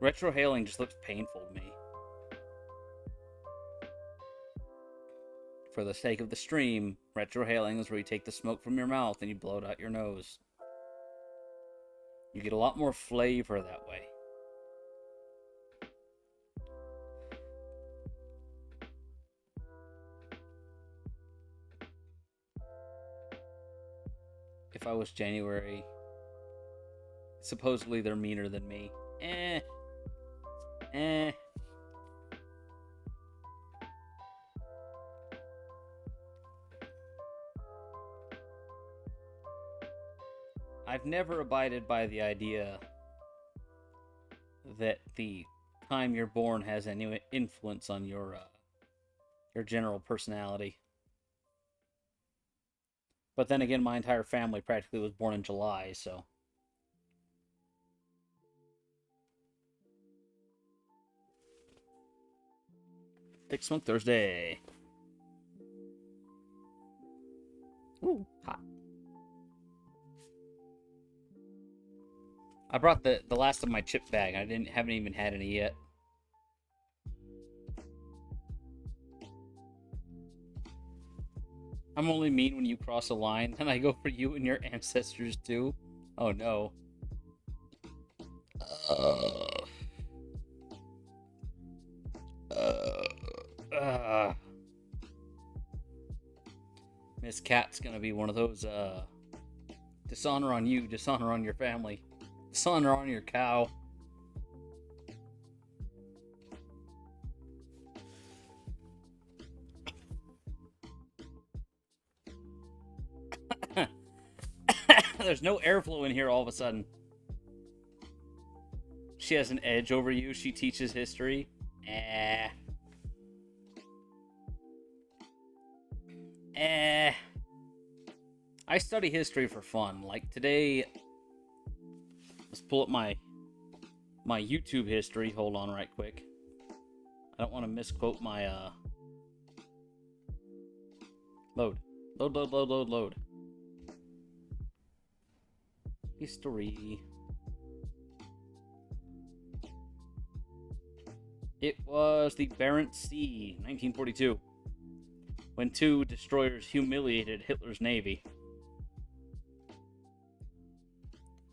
Retrohaling just looks painful to me. For the sake of the stream, retrohaling is where you take the smoke from your mouth and you blow it out your nose. You get a lot more flavor that way. If I was January, supposedly they're meaner than me. I've never abided by the idea that the time you're born has any influence on your general personality. But then again, my entire family practically was born in July, so. Thick Smoke Thursday. Ooh, hot. I brought the last of my chip bag. I haven't even had any yet. I'm only mean when you cross a line, and I go for you and your ancestors too. Oh no. Miss Cat's gonna be one of those dishonor on you, dishonor on your family, dishonor on your cow. There's no airflow in here all of a sudden. She has an edge over you. She teaches history. I study history for fun. Like today, let's pull up my YouTube history. Hold on right quick. I don't want to misquote my load. History. It was the Barents Sea, 1942, when 2 destroyers humiliated Hitler's navy.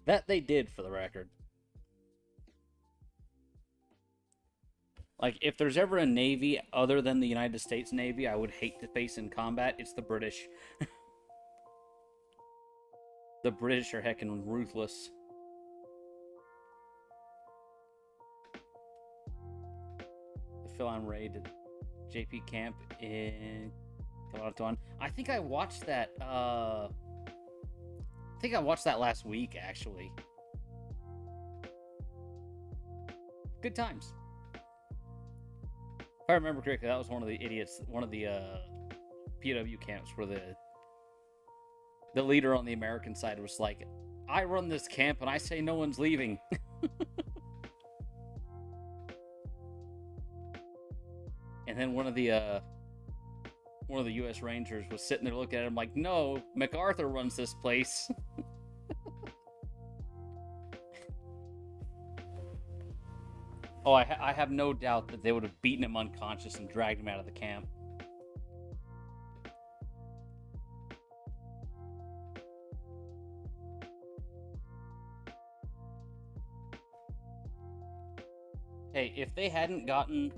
That they did, for the record. Like, if there's ever a navy other than the United States Navy I would hate to face in combat, it's the British. The British are heckin' ruthless. The Phil raid JP camp in Galatoan. I think I watched that. I think I watched that last week, actually. Good times. If I remember correctly, that was one of the idiots, one of the POW camps where the leader on the American side was like, I run this camp and I say no one's leaving. And then one of the U.S. Rangers was sitting there looking at him like, no, MacArthur runs this place. Oh, I have no doubt that they would have beaten him unconscious and dragged him out of the camp. Hey, if they hadn't gotten,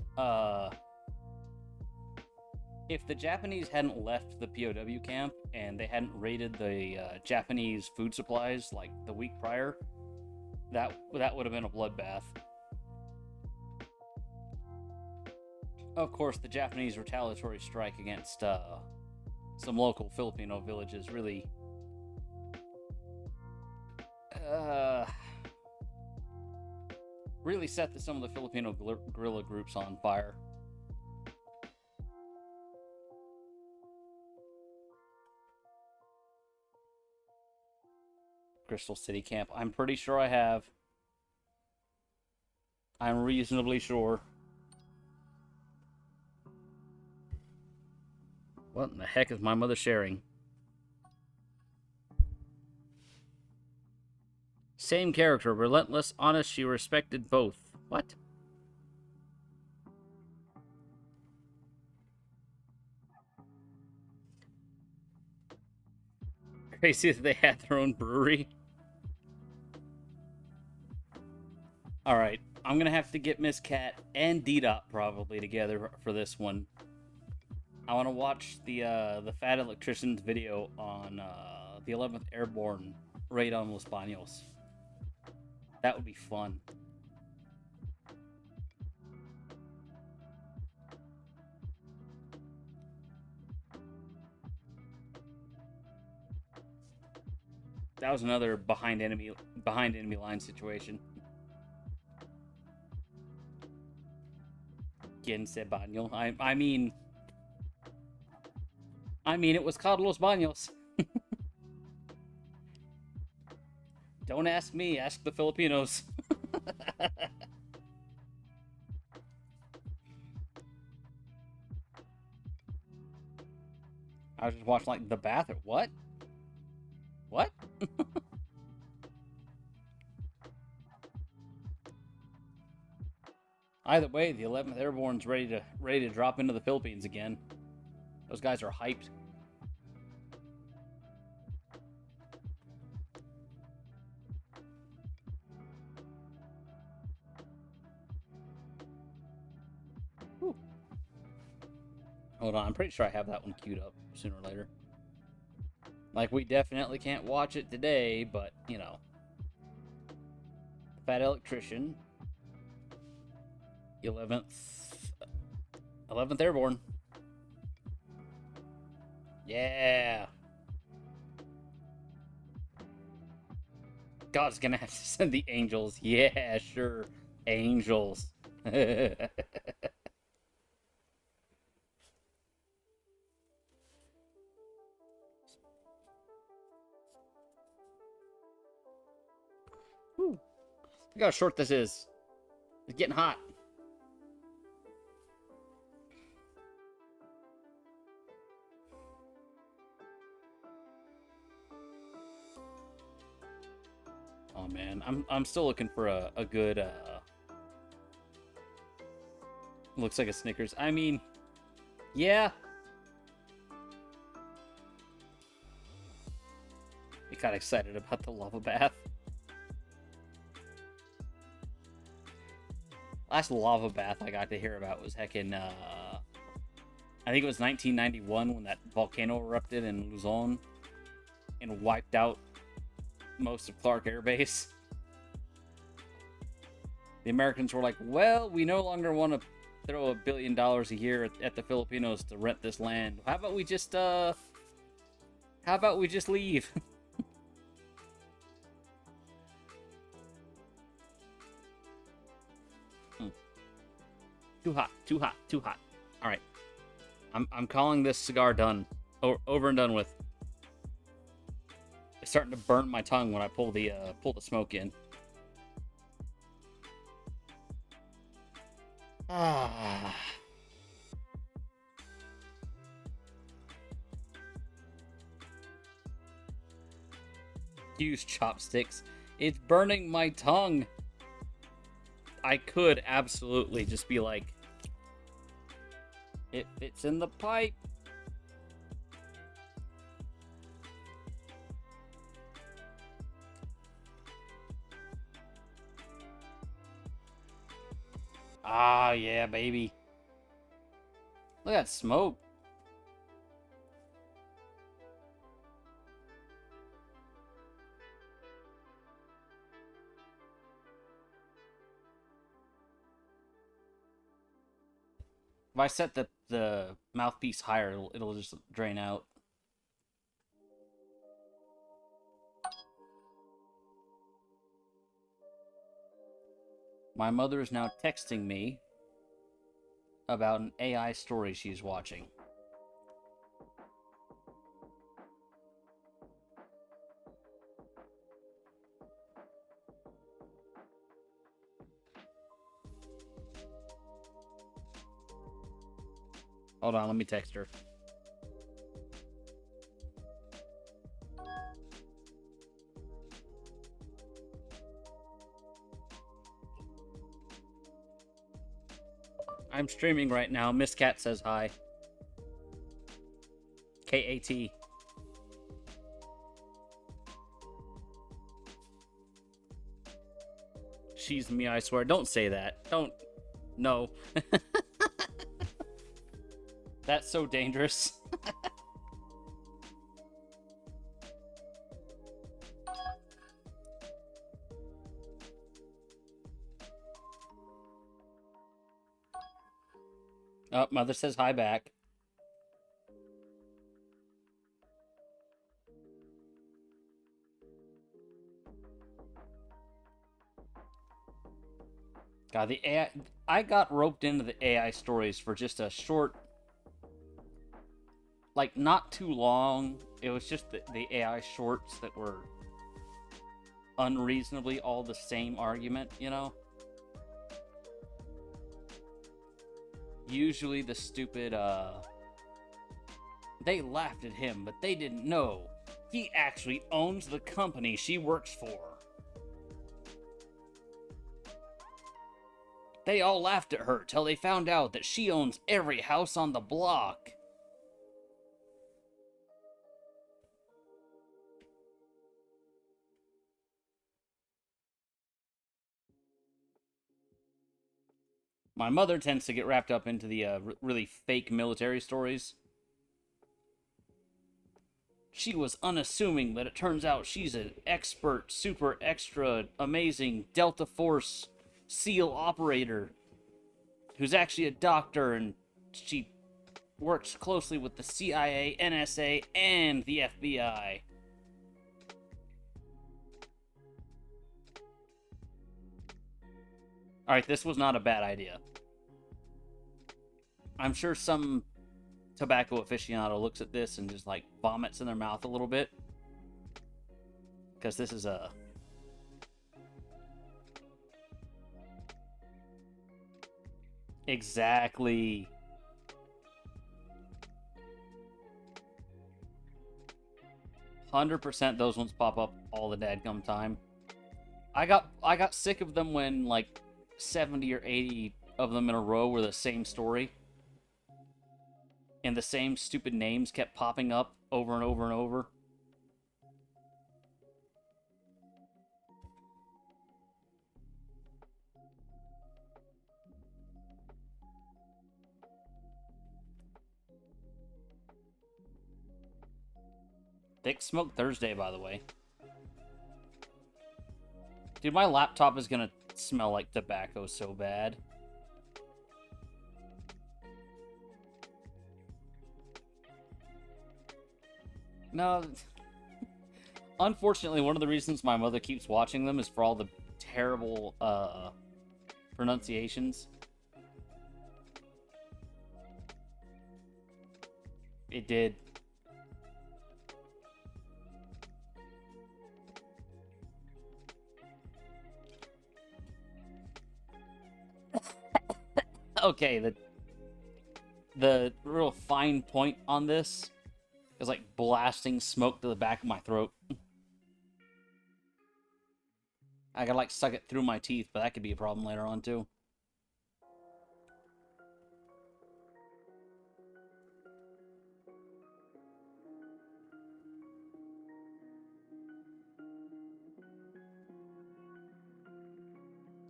if the Japanese hadn't left the POW camp, and they hadn't raided the Japanese food supplies like the week prior, that would have been a bloodbath. Of course, the Japanese retaliatory strike against some local Filipino villages really really set some of the Filipino guerrilla groups on fire. Crystal City Camp. I'm pretty sure I have. I'm reasonably sure. What in the heck is my mother sharing? Same character, relentless, honest, she respected both. What? Crazy that they had their own brewery. Alright, I'm gonna have to get Miss Cat and D-Dot probably together for this one. I want to watch the Fat Electrician's video on the 11th Airborne raid on Los Baños. That would be fun. That was another behind enemy line situation. ¿Quién se bañó? I mean, it was called Los Baños. Don't ask me, ask the Filipinos. I was just watching, like, the bathroom. What? What? Either way, the 11th Airborne's ready to drop into the Philippines again. Those guys are hyped. Whew. Hold on, I'm pretty sure I have that one queued up sooner or later. Like, we definitely can't watch it today, but, you know. Fat Electrician. 11th Airborne. Yeah. God's gonna have to send the angels. Yeah, sure. Angels. Whew. Look how short this is. It's getting hot. Oh man, I'm still looking for a good looks like a Snickers. I mean, yeah. I got excited about the lava bath. Last lava bath I got to hear about was heckin' I think it was 1991 when that volcano erupted in Luzon and wiped out most of Clark Air Base. The Americans were like, well, we no longer want to throw $1 billion a year at the Filipinos to rent this land. How about we just leave? Too hot, too hot, too hot. All right. I'm calling this cigar done. Over and done with. It's starting to burn my tongue when I pull the smoke in. Ah. Use chopsticks. It's burning my tongue. I could absolutely just be like, it fits in the pipe. Ah, yeah, baby. Look at that smoke. If I set the mouthpiece higher, it'll just drain out. My mother is now texting me about an AI story she's watching. Hold on, let me text her. I'm streaming right now. Miss Cat says hi. KAT. She's me, I swear. Don't say that. Don't. No. That's so dangerous. Oh, mother says hi back. God, the AI. I got roped into the AI stories for just a short, like, not too long. It was just the AI shorts that were unreasonably all the same argument, you know? Usually the stupid, they laughed at him, but they didn't know. He actually owns the company she works for. They all laughed at her till they found out that she owns every house on the block. My mother tends to get wrapped up into the really fake military stories. She was unassuming, but it turns out she's an expert, super extra, amazing Delta Force SEAL operator who's actually a doctor, and she works closely with the CIA, NSA, and the FBI. Alright, this was not a bad idea. I'm sure some tobacco aficionado looks at this and just, like, vomits in their mouth a little bit. Because this is a... Exactly. %, those ones pop up all the dadgum time. I got sick of them when, like, 70 or 80 of them in a row were the same story. And the same stupid names kept popping up over and over and over. Thick Smoke Thursday, by the way. Dude, my laptop is gonna smell like tobacco so bad. No. Unfortunately, one of the reasons my mother keeps watching them is for all the terrible pronunciations. It did. Okay, the real fine point on this is like blasting smoke to the back of my throat. I gotta like suck it through my teeth, but that could be a problem later on too.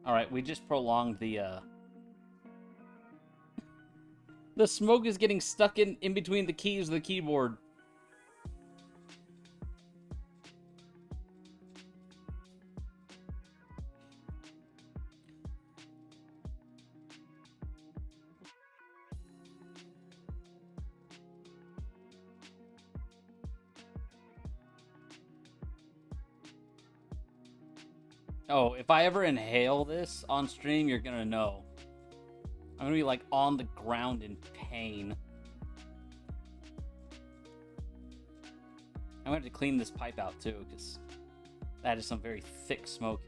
Alright, we just prolonged the smoke is getting stuck in between the keys of the keyboard. Oh, if I ever inhale this on stream, you're gonna know. I'm gonna be like on the ground in pain. I'm gonna have to clean this pipe out too, because that is some very thick smoke.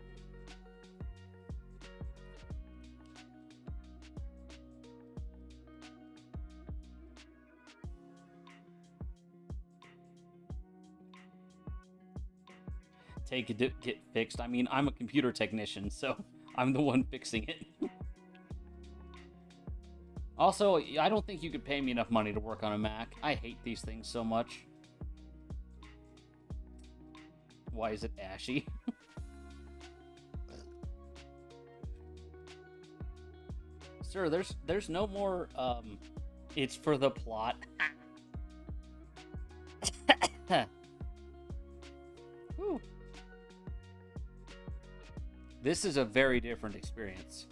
Take it, get fixed. I mean, I'm a computer technician, so I'm the one fixing it. Also, I don't think you could pay me enough money to work on a Mac. I hate these things so much. Why is it ashy? Sir, there's no more, it's for the plot. Whew. This is a very different experience.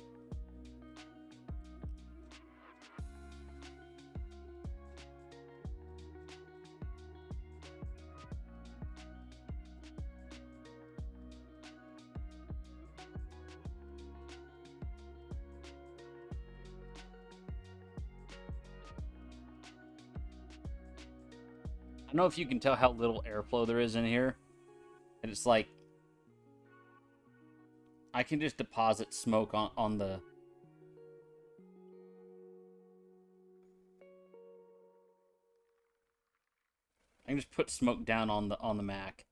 I don't know if you can tell how little airflow there is in here. And it's like, I can just deposit smoke on the... I can just put smoke down on the Mac.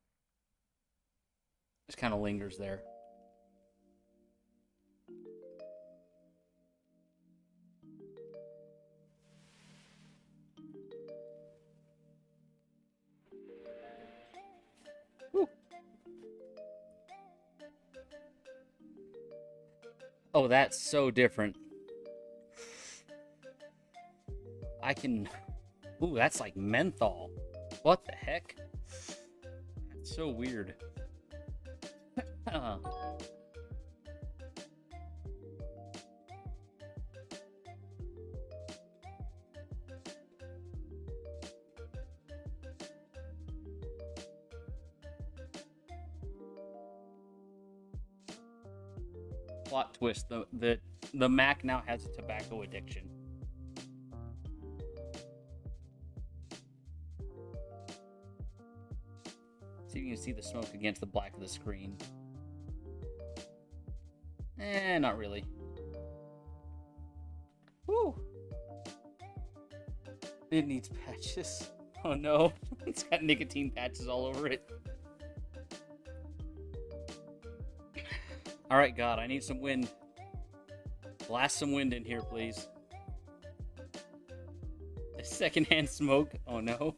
Just kind of lingers there. Whew. Oh, that's so different. I can... Ooh, that's like menthol. What the heck? That's so weird. Plot twist: the Mac now has a tobacco addiction. See if you can see the smoke against the black of the screen. Not really. Woo! It needs patches. Oh no, it's got nicotine patches all over it. Alright, God, I need some wind. Blast some wind in here, please. The secondhand smoke? Oh no.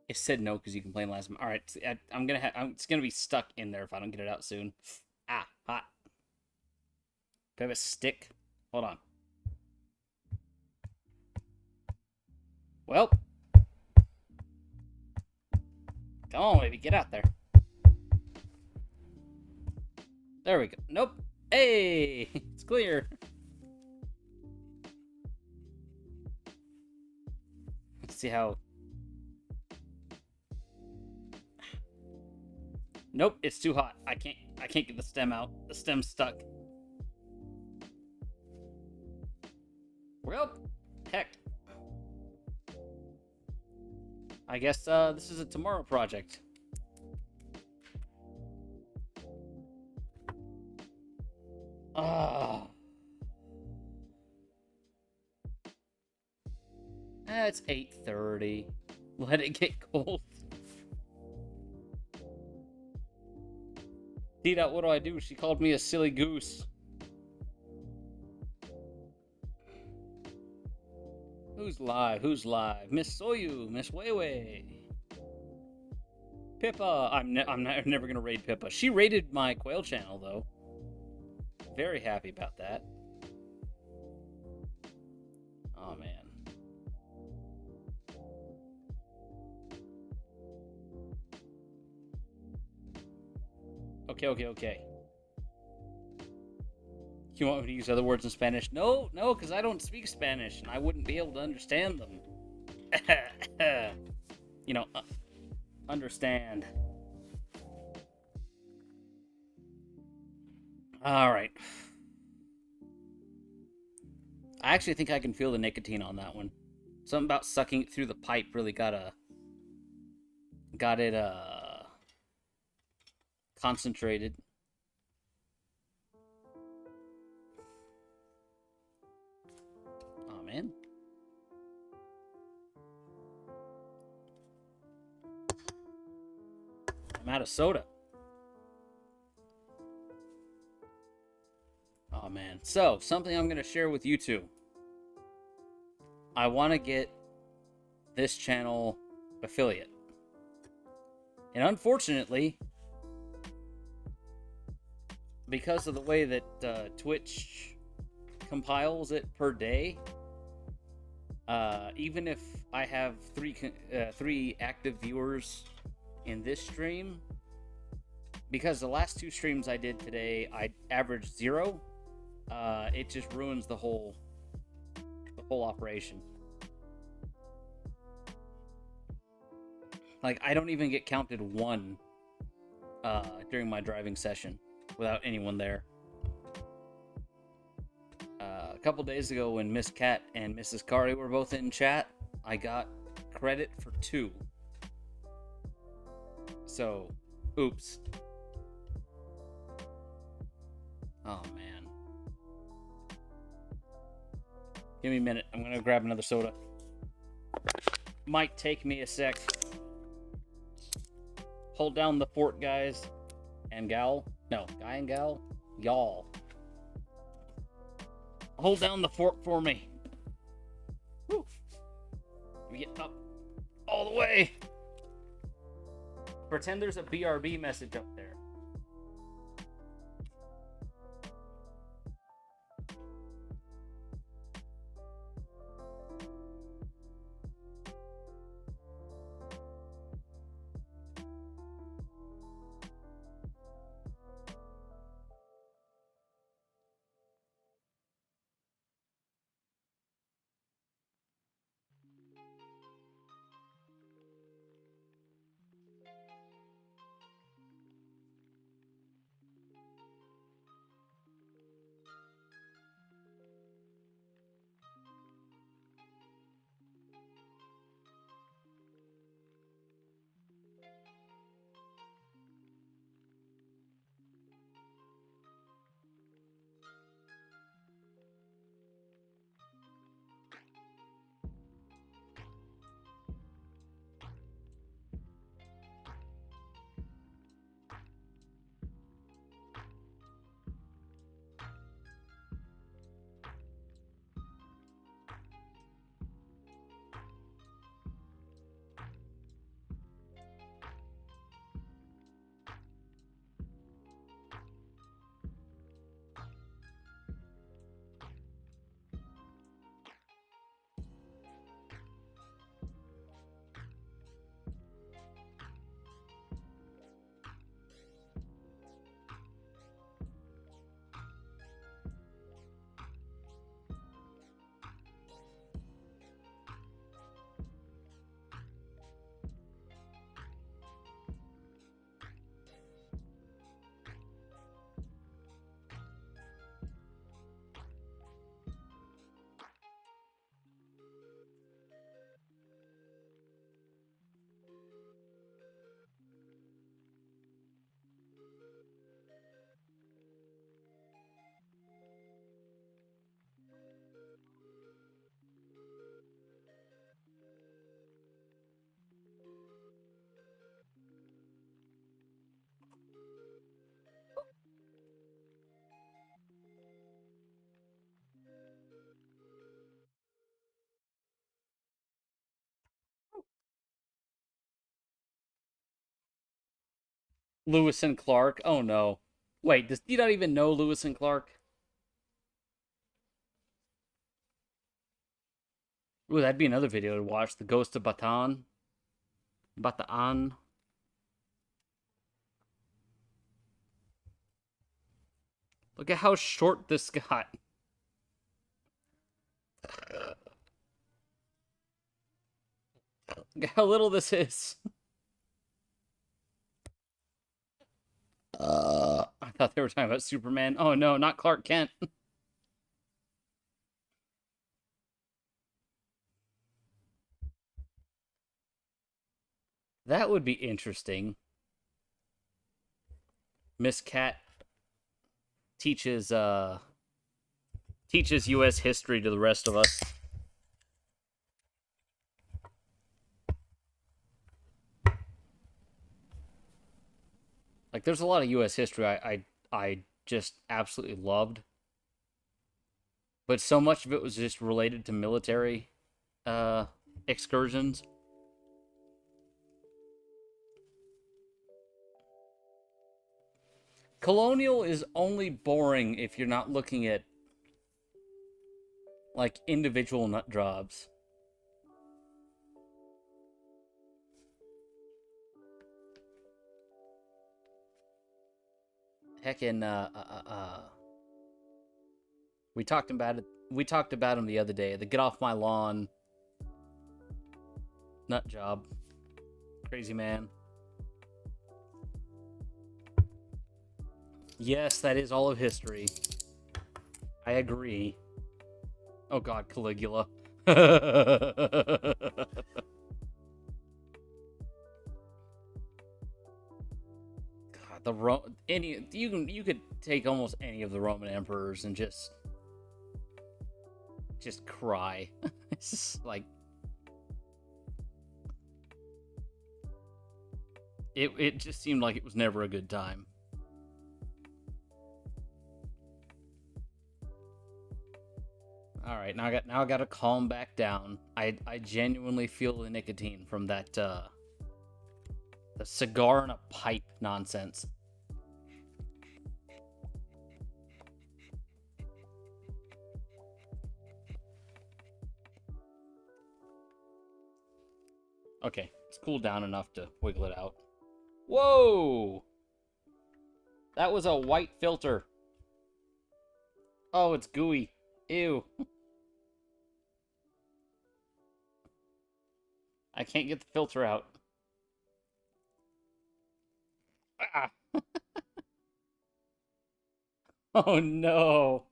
It said no because you complained last time. All right, I'm gonna it's gonna be stuck in there if I don't get it out soon. Ah, hot. Do I have a stick? Hold on. Well, come on, baby, get out there. There we go. Nope. Hey, it's clear. Let's see how. Nope, it's too hot. I can't get the stem out. The stem's stuck. Well, heck. I guess this is a tomorrow project. It's 8:30. Let it get cold. Dita, what do? She called me a silly goose. Who's live? Who's live? Miss Soyu, Miss Weiwei. Pippa. I'm never gonna raid Pippa. She raided my Quail channel though. Very happy about that. Oh man. Okay. You want me to use other words in Spanish? No, because I don't speak Spanish and I wouldn't be able to understand them. You know, understand. All right. I actually think I can feel the nicotine on that one. Something about sucking it through the pipe really got it concentrated. Oh man. I'm out of soda. Oh man. So, something I'm going to share with you two. I want to get this channel affiliate. And unfortunately, because of the way that Twitch compiles it per day, even if I have three active viewers in this stream, because the last two streams I did today, I averaged 0. It just ruins the whole operation. Like, I don't even get counted 1 during my driving session without anyone there. A couple days ago, when Miss Cat and Mrs. Kari were both in chat, I got credit for 2. So, oops. Oh man. Give me a minute. I'm gonna grab another soda. Might take me a sec. Hold down the fort, guys and gal. No, guy and gal. Y'all. Hold down the fort for me. Woo. Let me get up all the way. Pretend there's a BRB message up there. Lewis and Clark. Oh no. Wait, does he not even know Lewis and Clark? Ooh, that'd be another video to watch. The Ghost of Bataan. Bataan. Look at how short this got. Look at how little this is. I thought they were talking about Superman. Oh no, not Clark Kent. That would be interesting. Miss Cat teaches teaches US history to the rest of us. Like there's a lot of US history I just absolutely loved. But so much of it was just related to military excursions. Colonial is only boring if you're not looking at like individual nut jobs. Heckin' we talked about it. We talked about him the other day. The get off my lawn nut job. Crazy man. Yes, that is all of history. I agree. Oh god, Caligula. God, you could take almost any of the Roman emperors and just cry. It's just like it just seemed like it was never a good time. All right, now I got to calm back down. I genuinely feel the nicotine from that the cigar and a pipe nonsense. Okay, it's cooled down enough to wiggle it out. Whoa! That was a white filter. Oh, it's gooey. Ew. I can't get the filter out. Ah. Oh no.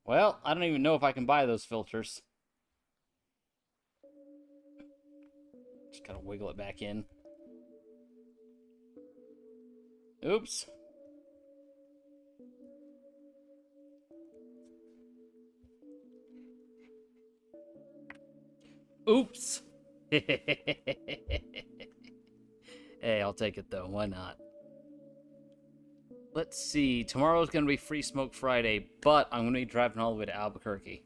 Well, I don't even know if I can buy those filters. Just gotta wiggle it back in. Oops. Oops. Hey, I'll take it though. Why not? Let's see. Tomorrow's going to be Free Smoke Friday, but I'm going to be driving all the way to Albuquerque.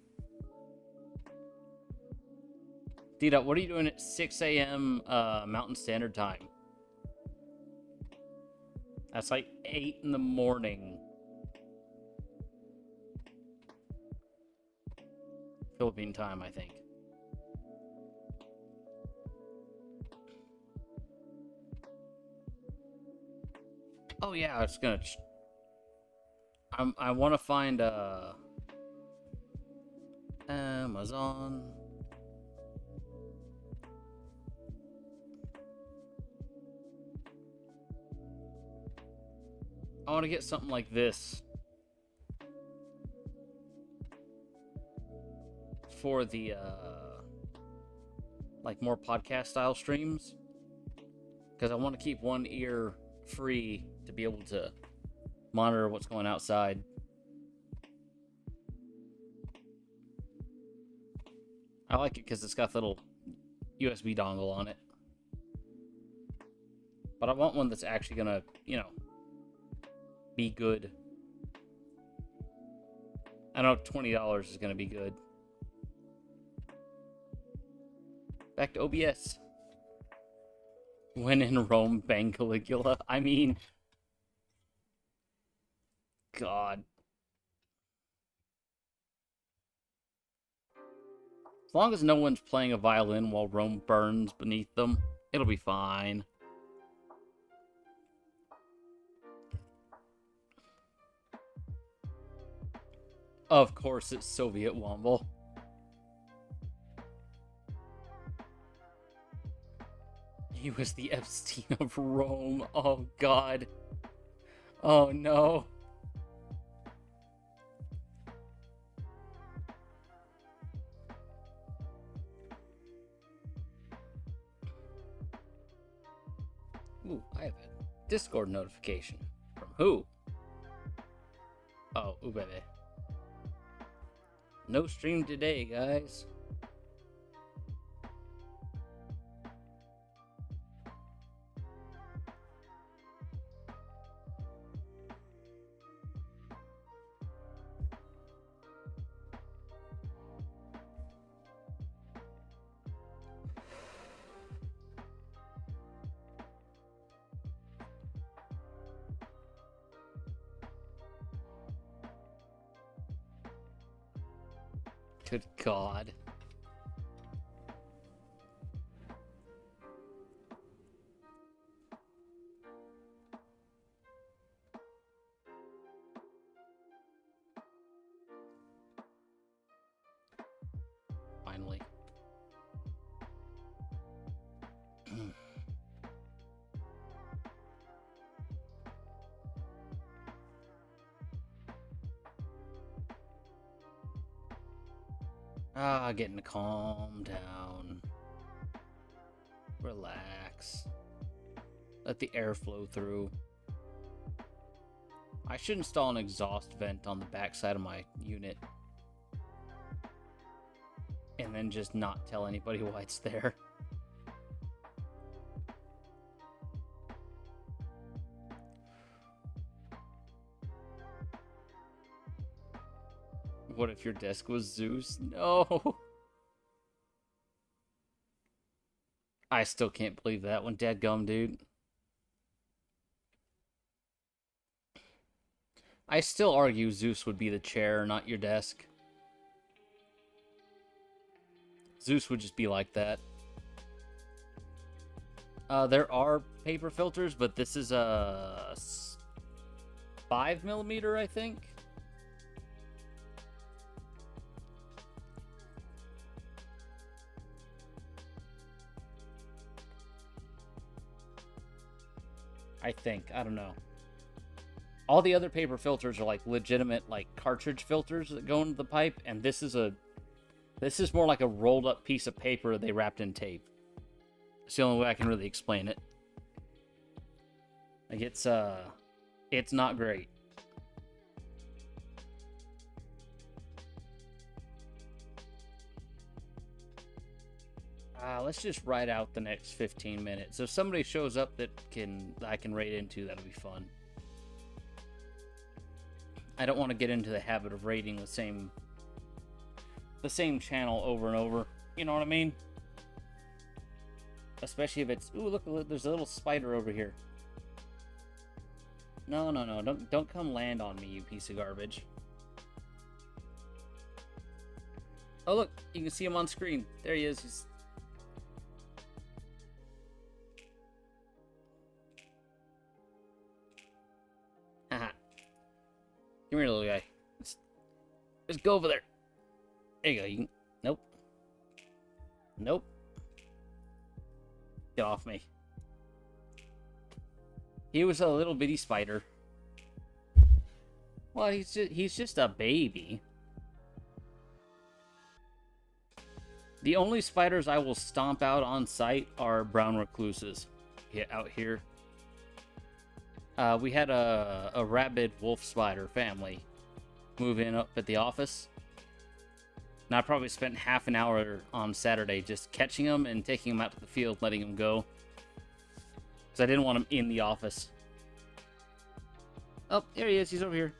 Dita, what are you doing at 6 a.m. Mountain Standard Time? That's like 8 in the morning. Philippine time, I think. Oh yeah, it's gonna. I want to find Amazon. I want to get something like this for the like more podcast style streams, because I want to keep one ear free to be able to monitor what's going outside. I like it because it's got the little USB dongle on it. But I want one that's actually gonna, be good. I know $20 is gonna be good. Back to OBS. When in Rome, bang Caligula. I mean, God. As long as no one's playing a violin while Rome burns beneath them, it'll be fine. Of course, it's Soviet Womble. He was the Epstein of Rome. Oh, God. Oh, no. Ooh, I have a Discord notification. From who? Oh, ooh, baby. No stream today, guys. Good God. Finally. Getting to calm down. Relax. Let the air flow through. I should install an exhaust vent on the backside of my unit. And then just not tell anybody why it's there. What if your desk was Zeus? No! I still can't believe that one. Dadgum, dude. I still argue Zeus would be the chair, not your desk. Zeus would just be like that. There are paper filters, but this is a 5mm, I think. I don't know. All the other paper filters are like legitimate, like cartridge filters that go into the pipe, and this is more like a rolled up piece of paper they wrapped in tape. It's the only way I can really explain it. Like it's not great. Let's just ride out the next 15 minutes. If somebody shows up that I can raid into, that'll be fun. I don't want to get into the habit of raiding the same channel over and over. You know what I mean? Especially if it's... Ooh, look, there's a little spider over here. No. Don't come land on me, you piece of garbage. Oh, look. You can see him on screen. There he is. He's... Haha. Come here, little guy. Let's go over there. There you go. You can... Nope. Nope. Get off me. He was a little bitty spider. Well, he's just a baby. The only spiders I will stomp out on sight are brown recluses. Out here. We had a rabid wolf spider family move in up at the office. And I probably spent half an hour on Saturday just catching them and taking them out to the field, letting them go. Because I didn't want them in the office. Oh, there he is. He's over here.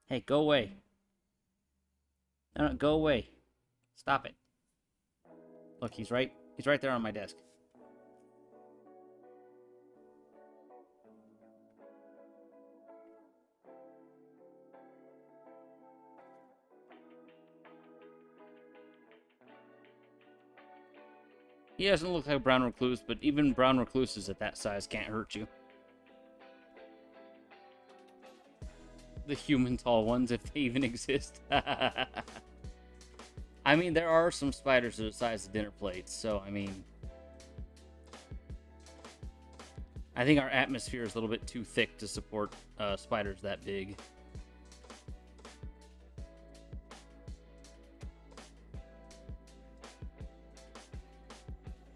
Hey, go away. No, go away. Stop it. Look, he's right there on my desk. He doesn't look like a brown recluse, but even brown recluses at that size can't hurt you. The human tall ones, if they even exist. I mean, there are some spiders that are the size of dinner plates, so I mean, I think our atmosphere is a little bit too thick to support spiders that big.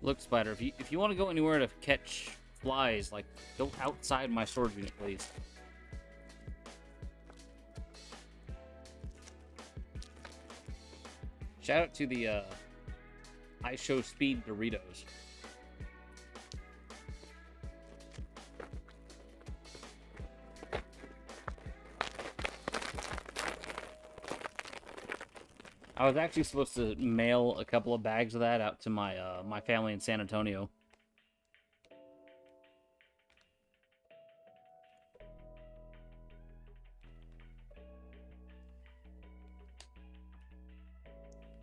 Look, spider, if you want to go anywhere to catch flies, like, go outside my storage unit, please. Shout out to the I Show Speed Doritos. I was actually supposed to mail a couple of bags of that out to my my family in San Antonio.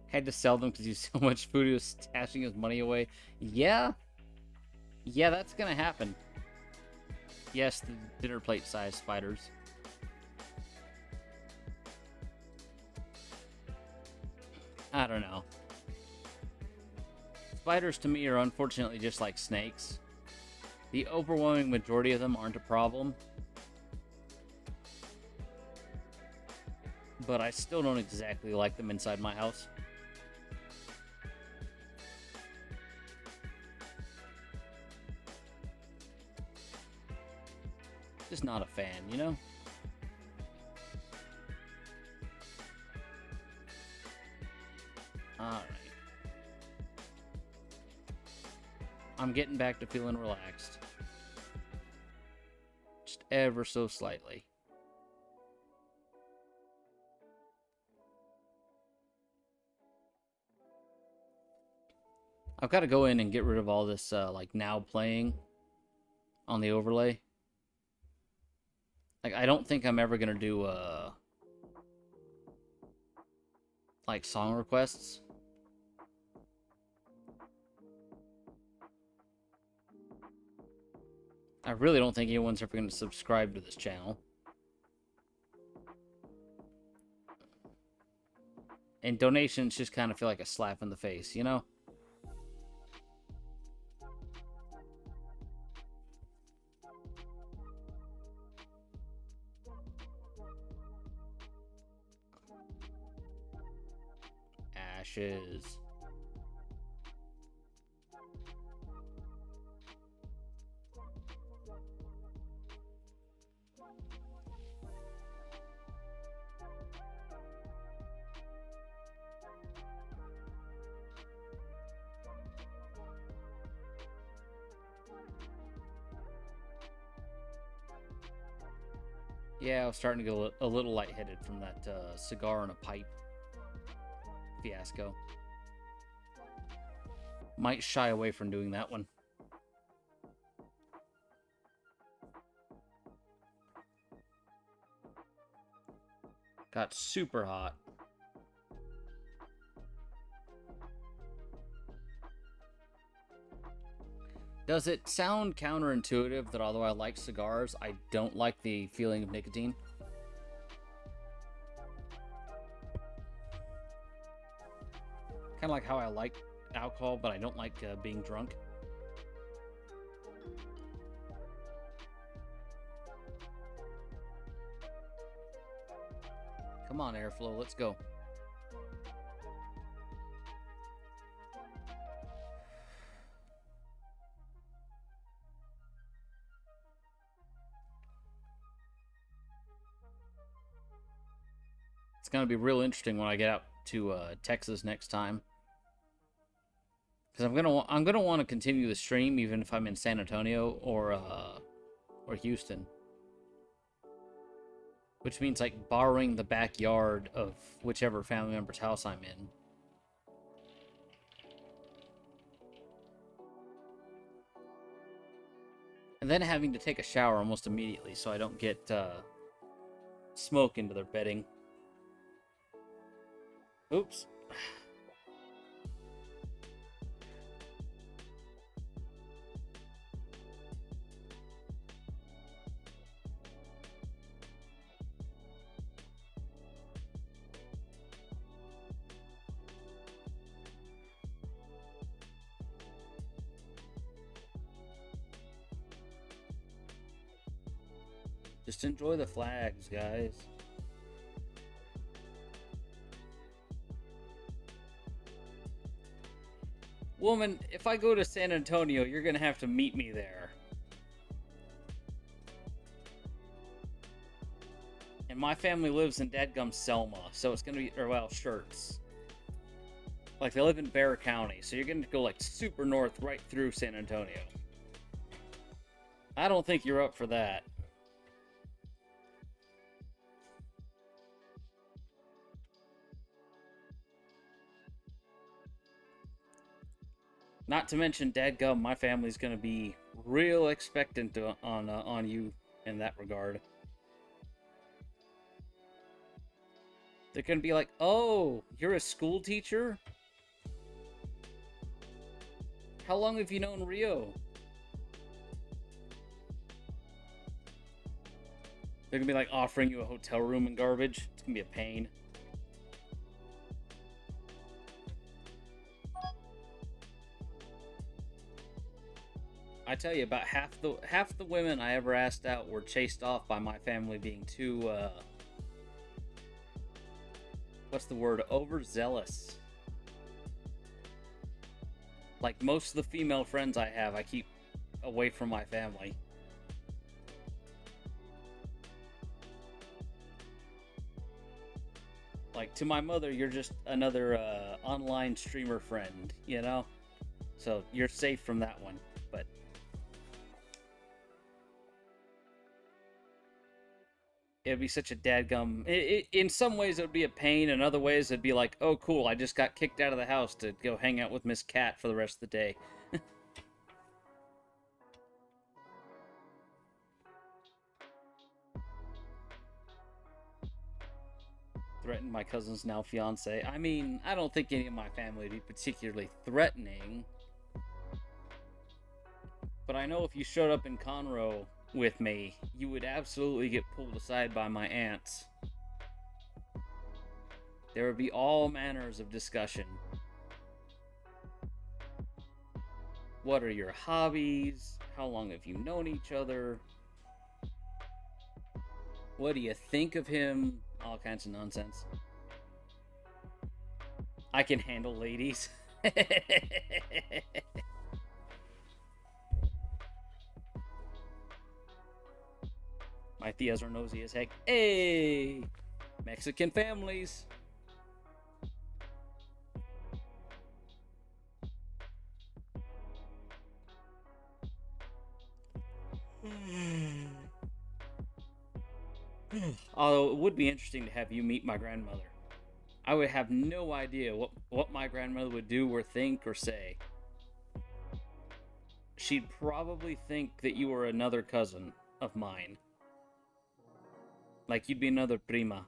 Had to sell them because he so much food he was stashing his money away. Yeah, that's gonna happen. Yes, the dinner plate size spiders. I don't know. Spiders to me are unfortunately just like snakes. The overwhelming majority of them aren't a problem. But I still don't exactly like them inside my house. Just not a fan, you know? Alright. I'm getting back to feeling relaxed. Just ever so slightly. I've got to go in and get rid of all this, like, now playing on the overlay. Like, I don't think I'm ever gonna do, like, song requests. I really don't think anyone's ever gonna subscribe to this channel. And donations just kind of feel like a slap in the face, you know? Ashes. Yeah, I was starting to get a little lightheaded from that cigar and a pipe fiasco. Might shy away from doing that one. Got super hot. Does it sound counterintuitive that although I like cigars, I don't like the feeling of nicotine? Kind of like how I like alcohol, but I don't like being drunk. Come on, airflow, let's go. It's gonna be real interesting when I get out to Texas next time, because I'm gonna want to continue the stream even if I'm in San Antonio or Houston, which means like borrowing the backyard of whichever family member's house I'm in. And then having to take a shower almost immediately so I don't get smoke into their bedding. Oops. Just enjoy the flags, guys. Woman, if I go to San Antonio, you're gonna have to meet me there. And my family lives in dadgum Selma, so it's gonna be, or well, Shirts. Like, they live in Bexar County, so you're gonna go, like, super north right through San Antonio. I don't think you're up for that. Not to mention, dadgum, my family's gonna be real expectant on you in that regard. They're gonna be like, "Oh, you're a school teacher? How long have you known Rio?" They're gonna be like offering you a hotel room and garbage. It's gonna be a pain. I tell you, about half the women I ever asked out were chased off by my family being too what's the word? Overzealous. Like, most of the female friends I have, I keep away from my family. Like, to my mother, you're just another online streamer friend, you know? So you're safe from that one. But it'd be such a dadgum. In some ways, it would be a pain. In other ways, it'd be like, oh, cool, I just got kicked out of the house to go hang out with Miss Cat for the rest of the day. Threatened my cousin's now fiance. I mean, I don't think any of my family would be particularly threatening. But I know if you showed up in Conroe with me, you would absolutely get pulled aside by my aunts. There would be all manners of discussion. What are your hobbies? How long have you known each other? What do you think of him? All kinds of nonsense. I can handle ladies. My tias are nosy as heck. Hey! Mexican families. Although it would be interesting to have you meet my grandmother. I would have no idea what my grandmother would do or think or say. She'd probably think that you were another cousin of mine. Like, you'd be another prima.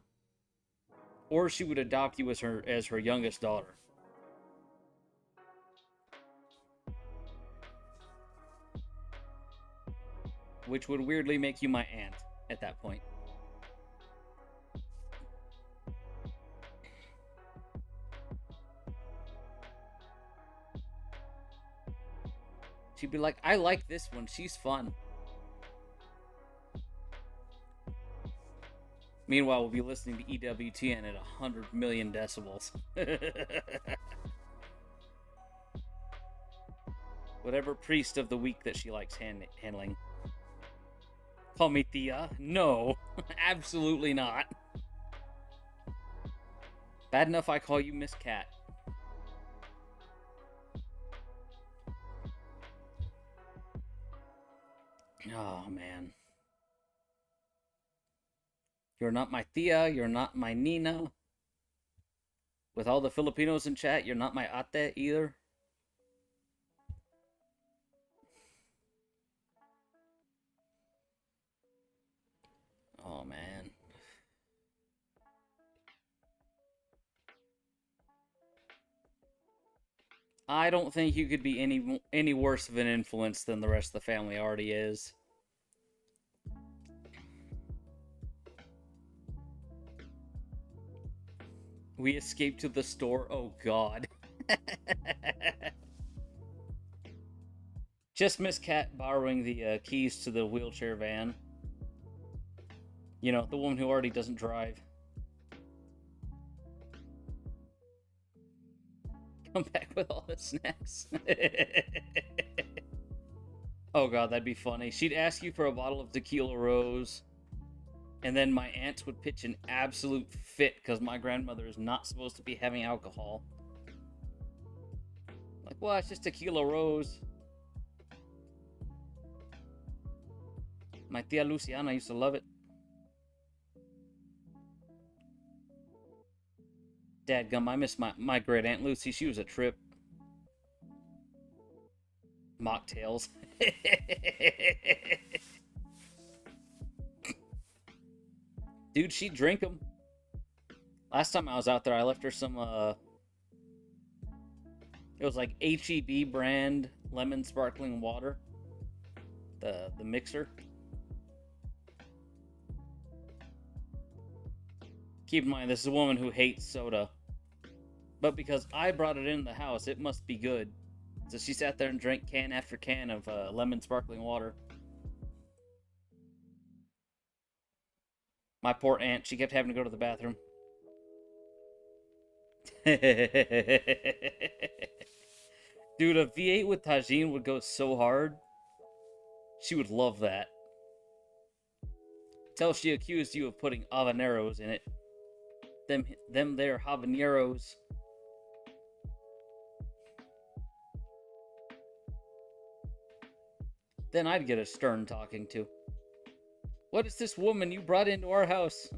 Or she would adopt you as her youngest daughter. Which would weirdly make you my aunt at that point. She'd be like, I like this one, she's fun. Meanwhile, we'll be listening to EWTN at 100 million decibels. Whatever priest of the week that she likes handling. Call me Tia? No, absolutely not. Bad enough I call you Miss Cat. Oh, man. You're not my Tia, you're not my Nina. With all the Filipinos in chat, you're not my ate either. Oh, man. I don't think you could be any worse of an influence than the rest of the family already is. We escaped to the store. Oh, God. Just Miss Cat borrowing the keys to the wheelchair van. You know, the woman who already doesn't drive. Come back with all the snacks. Oh god, that'd be funny. She'd ask you for a bottle of tequila rose, and then my aunts would pitch an absolute fit because my grandmother is not supposed to be having alcohol. Like, well, it's just tequila rose. My tia Luciana used to love it. Dadgum, I miss my great aunt Lucy. She was a trip. Mocktails. Dude, she'd drink them. Last time I was out there, I left her some, it was like HEB brand lemon sparkling water. The mixer. Keep in mind, this is a woman who hates soda. But because I brought it in the house, it must be good. So she sat there and drank can after can of lemon sparkling water. My poor aunt, she kept having to go to the bathroom. Dude, a V8 with tagine would go so hard. She would love that. Till she accused you of putting habaneros in it. Them there habaneros. Then I'd get a stern talking to. What is this woman you brought into our house?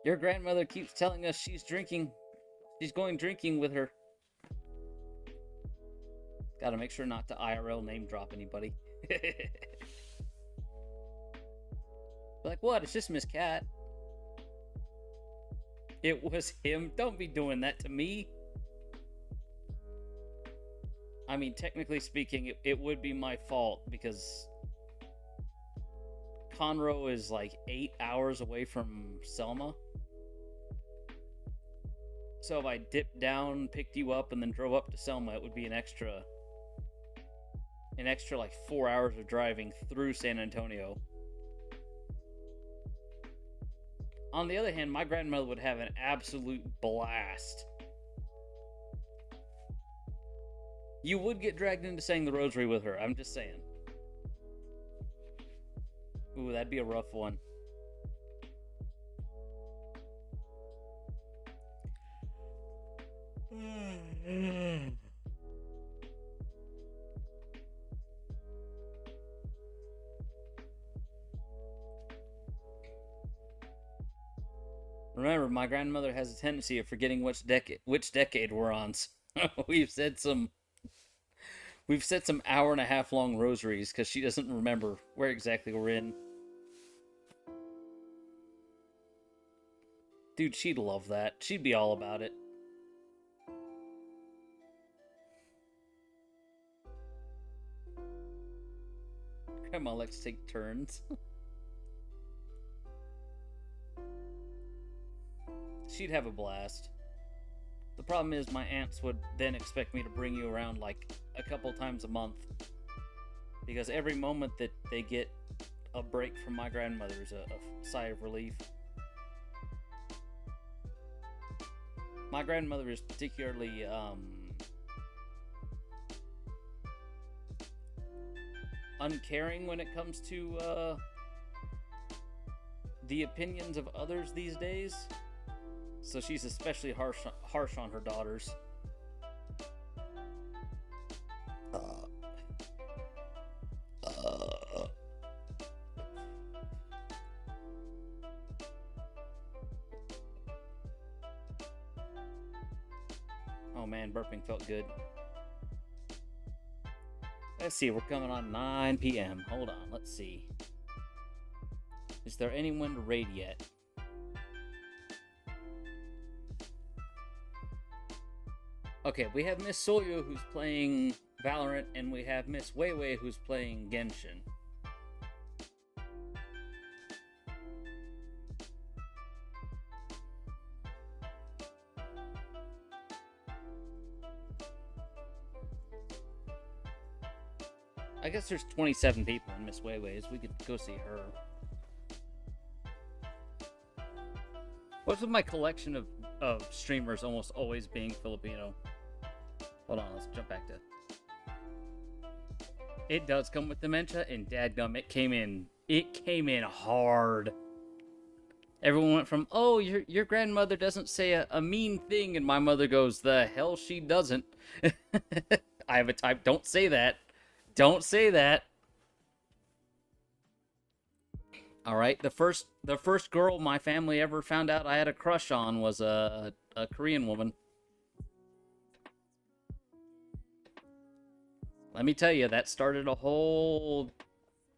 Your grandmother keeps telling us she's drinking. She's going drinking with her. Gotta make sure not to IRL name drop anybody. Like, what? It's just Miss Cat. It was him. Don't be doing that to me. I mean, technically speaking, it would be my fault because Conroe is like 8 hours away from Selma. So if I dipped down, picked you up, and then drove up to Selma, it would be an extra like 4 hours of driving through San Antonio. On the other hand, my grandmother would have an absolute blast. You would get dragged into saying the rosary with her, I'm just saying. Ooh, that'd be a rough one. Remember, my grandmother has a tendency of forgetting which decade we're on. We've said some hour and a half long rosaries because she doesn't remember where exactly we're in. Dude, she'd love that. She'd be all about it. Grandma likes to take turns. She'd have a blast. The problem is my aunts would then expect me to bring you around like a couple times a month. Because every moment that they get a break from my grandmother is a sigh of relief. My grandmother is particularly uncaring when it comes to the opinions of others these days. So she's especially harsh on her daughters. Oh man, burping felt good. Let's see, we're coming on 9 p.m. Hold on, let's see. Is there anyone to raid yet? Okay, we have Miss Soyo who's playing Valorant, and we have Miss Weiwei who's playing Genshin. I guess there's 27 people in Miss Weiwei's. We could go see her. What's with my collection of streamers almost always being Filipino? Hold on, let's jump back to... It does come with dementia, and dadgum, it came in hard. Everyone went from, oh, your grandmother doesn't say a mean thing, and my mother goes, the hell she doesn't. I have a type, don't say that. Don't say that. Alright, the first girl my family ever found out I had a crush on was a Korean woman. Let me tell you, that started a whole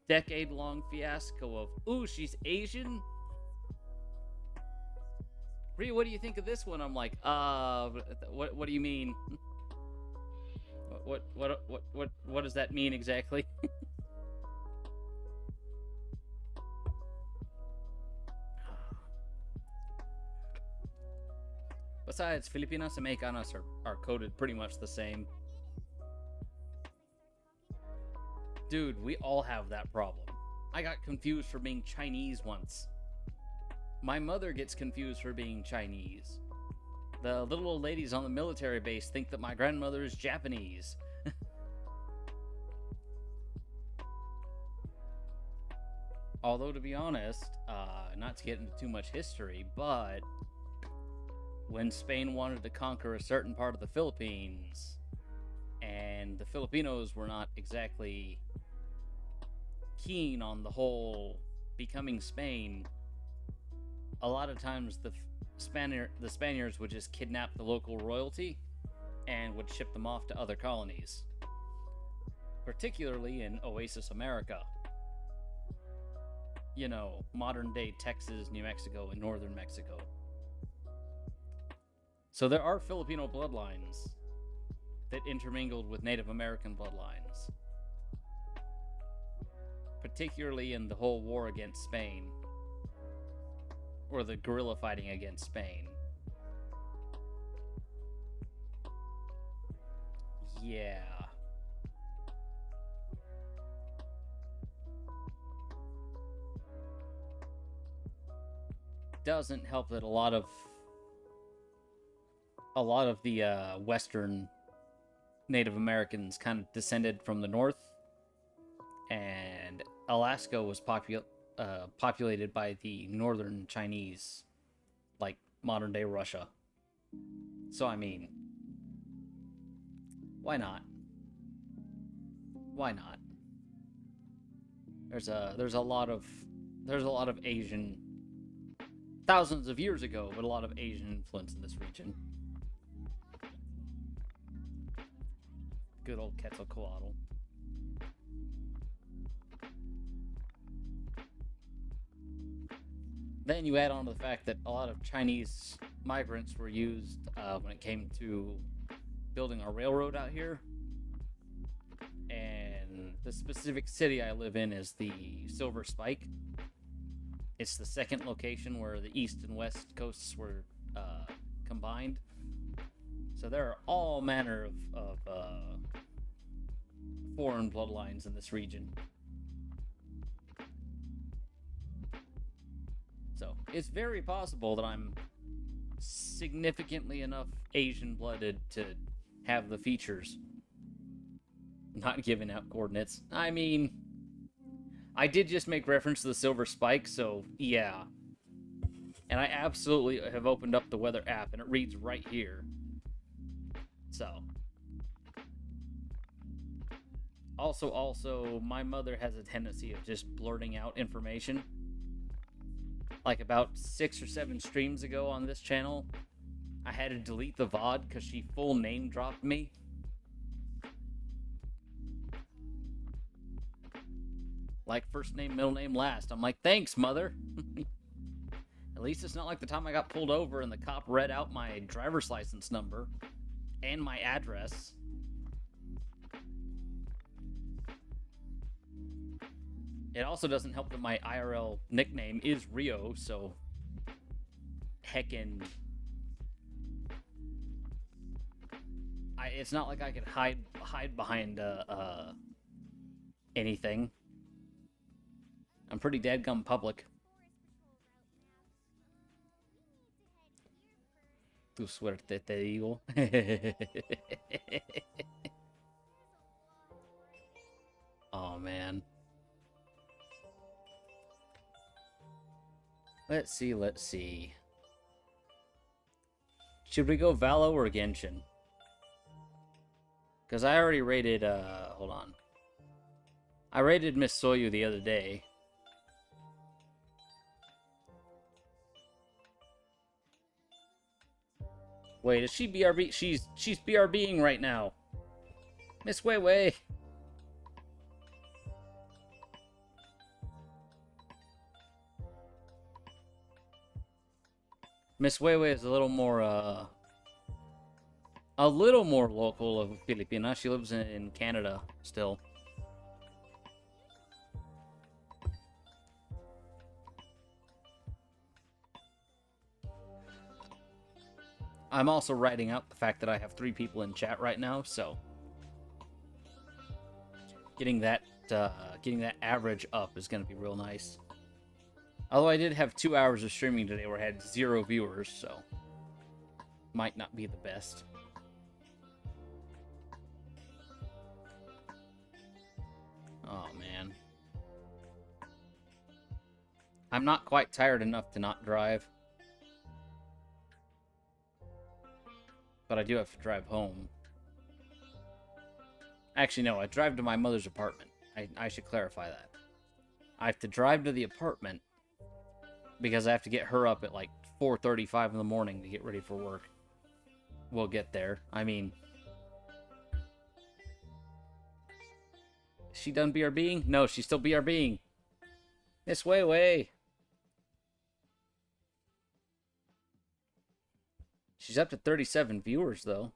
decade-long fiasco of, ooh, she's Asian? Rhea, what do you think of this one? I'm like, what do you mean? What does that mean exactly? Besides, Filipinas and Mexicanos are coded pretty much the same. Dude, we all have that problem. I got confused for being Chinese once. My mother gets confused for being Chinese. The little old ladies on the military base think that my grandmother is Japanese. Although, to be honest, not to get into too much history, but when Spain wanted to conquer a certain part of the Philippines, and the Filipinos were not exactly keen on the whole becoming Spain, a lot of times the Spaniards would just kidnap the local royalty and would ship them off to other colonies, particularly in Oasis America. You know, modern day Texas, New Mexico, and northern Mexico. So there are Filipino bloodlines that intermingled with Native American bloodlines, particularly in the whole war against Spain, or the guerrilla fighting against Spain. Yeah. Doesn't help that a lot of the Western Native Americans kind of descended from the north, and Alaska was populated by the northern Chinese, like modern day Russia. So I mean, why not? Why not? There's a lot of Asian, thousands of years ago, but a lot of Asian influence in this region. Good old Quetzalcoatl. Then you add on to the fact that a lot of Chinese migrants were used when it came to building a railroad out here. And the specific city I live in is the Silver Spike. It's the second location where the east and west coasts were combined. So there are all manner of foreign bloodlines in this region. So it's very possible that I'm significantly enough Asian-blooded to have the features. Not giving out coordinates. I mean, I did just make reference to the Silver Spike, so yeah. And I absolutely have opened up the weather app, and it reads right here. So. Also, my mother has a tendency of just blurting out information. Like about 6 or 7 streams ago on this channel, I had to delete the VOD because she full name dropped me. Like first name, middle name, last. I'm like, thanks, mother. At least it's not like the time I got pulled over and the cop read out my driver's license number and my address. It also doesn't help that my IRL nickname is Rio, so heckin'. It's not like I could hide behind anything. I'm pretty dadgum public. Tu suerte te digo. Oh man. Let's see, let's see. Should we go Valo or Genshin? Because I already rated, hold on. I rated Miss Soyu the other day. Wait, is she BRB? She's BRBing right now. Miss Weiwei. Miss Weiwei is a little more local of Filipina. She lives in Canada still. I'm also writing out the fact that I have 3 people in chat right now, so getting that average up is going to be real nice. Although I did have 2 hours of streaming today where I had 0 viewers, so might not be the best. Oh man. I'm not quite tired enough to not drive. But I do have to drive home. Actually, no, I drive to my mother's apartment. I should clarify that. I have to drive to the apartment because I have to get her up at like 4:35 in the morning to get ready for work. We'll get there. I mean... Is she done BRBing? No, she's still BRBing. Miss Weiwei. She's up to 37 viewers, though.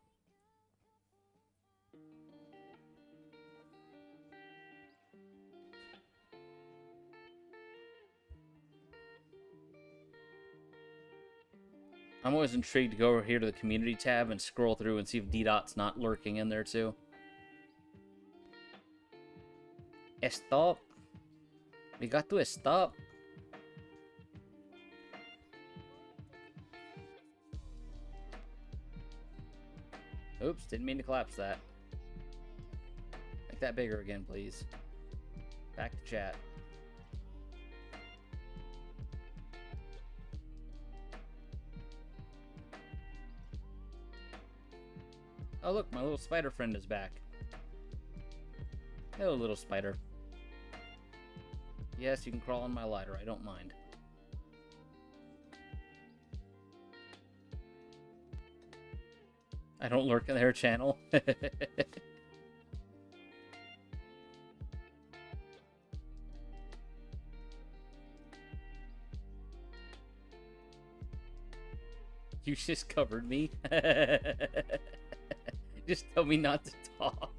I'm always intrigued to go over here to the community tab and scroll through and see if D-Dot's not lurking in there, too. Stop. We got to stop. Oops, didn't mean to collapse that. Make that bigger again, please. Back to chat. Oh look, my little spider friend is back. Hello, little spider. Yes, you can crawl on my ladder, I don't mind. I don't lurk in their channel. You just covered me. Just tell me not to talk.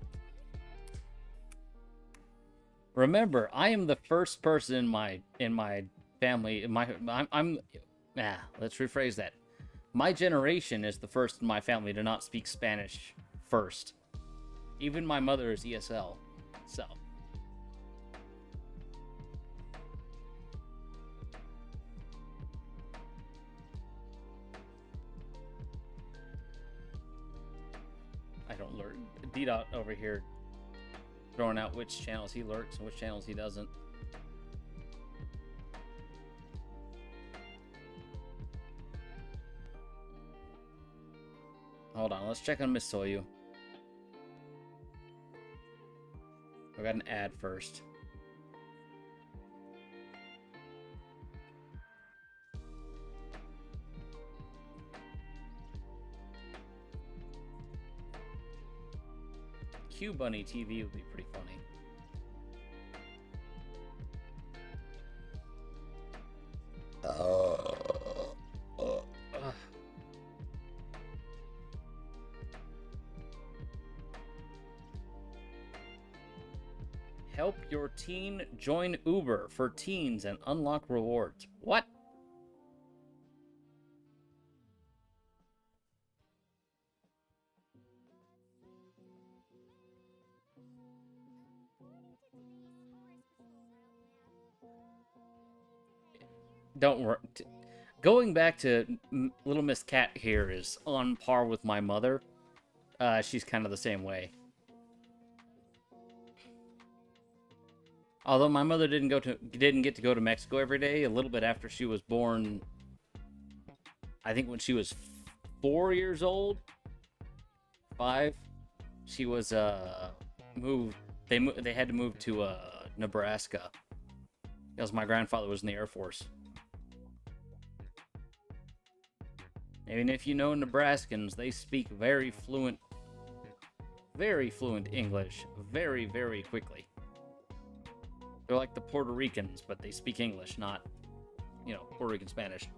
Remember, I am the first person in my family. Let's rephrase that. My generation is the first in my family to not speak Spanish first. Even my mother is ESL, so. I don't lurk. D-Dot over here throwing out which channels he lurks and which channels he doesn't. Hold on, let's check on Miss Soyu. I got an ad first. Q Bunny TV would be pretty funny. Help your teen join Uber for teens and unlock rewards. What? Don't worry. Going back to Little Miss Cat here is on par with my mother. She's kind of the same way. Although my mother didn't get to go to Mexico every day. A little bit after she was born, I think when she was 4 years old, 5, she was moved. They had to move to Nebraska because my grandfather was in the Air Force. And if you know Nebraskans, they speak very fluent English very, very quickly. They're like the Puerto Ricans, but they speak English, not, Puerto Rican Spanish.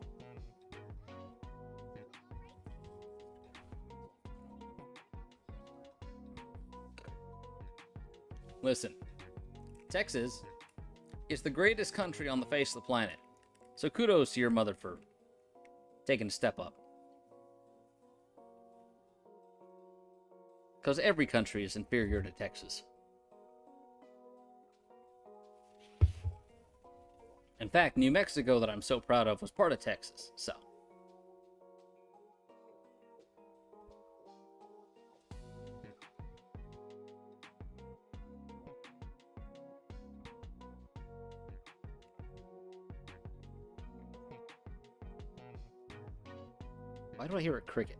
Listen, Texas is the greatest country on the face of the planet. So kudos to your mother for taking a step up. Because every country is inferior to Texas. In fact, New Mexico, that I'm so proud of, was part of Texas, so. Why do I hear a cricket?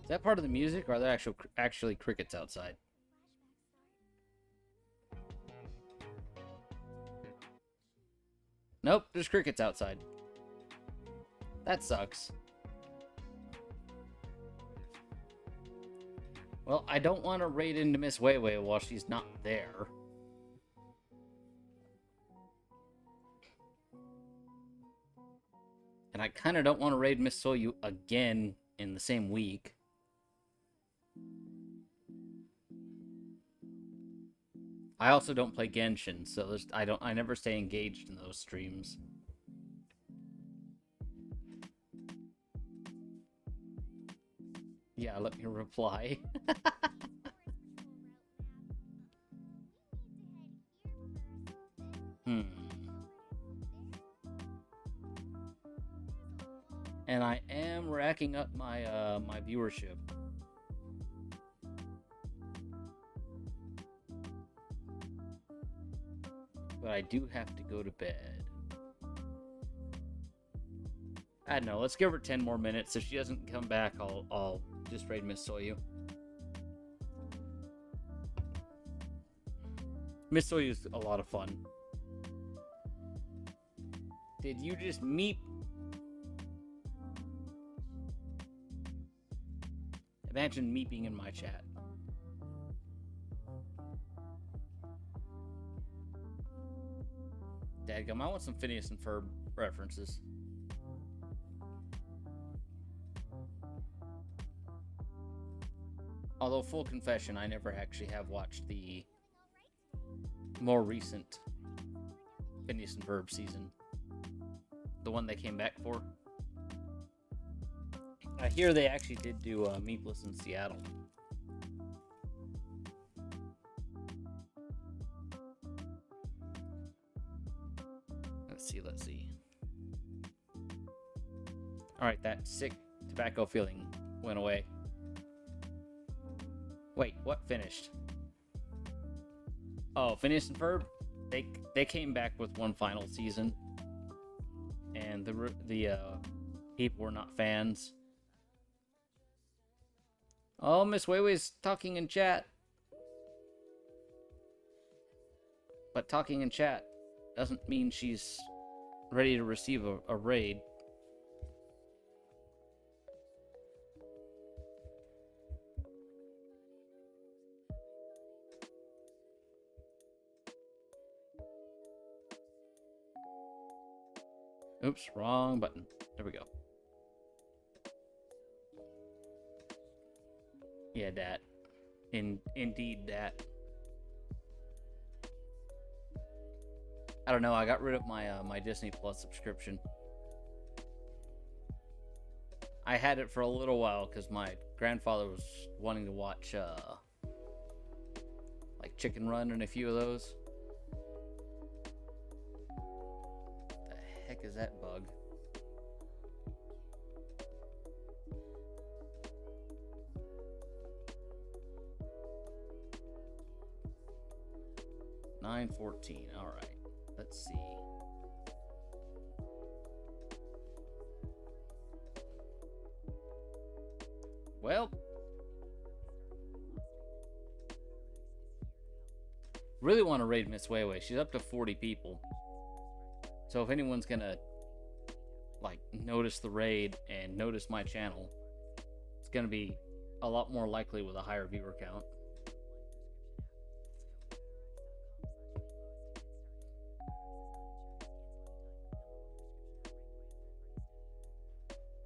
Is that part of the music, or are there actually crickets outside? Nope, there's crickets outside. That sucks. Well, I don't want to raid into Miss Weiwei while she's not there. And I kind of don't want to raid Miss Soyu again in the same week. I also don't play Genshin, so I never stay engaged in those streams. Yeah, let me reply. And I am racking up my my viewership. But I do have to go to bed. I don't know. Let's give her 10 more minutes. If she doesn't come back, I'll just raid Miss Soyu. Miss Soyu's a lot of fun. Did you just meep? Imagine meeping in my chat. Dadgum, I want some Phineas and Ferb references. Although, full confession, I never actually have watched the more recent Phineas and Ferb season. The one they came back for. I hear they actually did do Meepless in Seattle. Let's see. Alright, that sick tobacco feeling went away. Wait, what finished? Oh, Phineas and Ferb? They came back with one final season. And the people were not fans. Oh, Miss Weiwei's talking in chat. But talking in chat doesn't mean she's ready to receive a raid. Oops, wrong button. There we go. Yeah, dat. Indeed, dat. I don't know. I got rid of my Disney Plus subscription. I had it for a little while because my grandfather was wanting to watch like Chicken Run and a few of those. What the heck is that bug? $9.14. All right. Let's see. Well, really want to raid Miss Weiwei. She's up to 40 people. So if anyone's gonna like notice the raid and notice my channel, it's gonna be a lot more likely with a higher viewer count.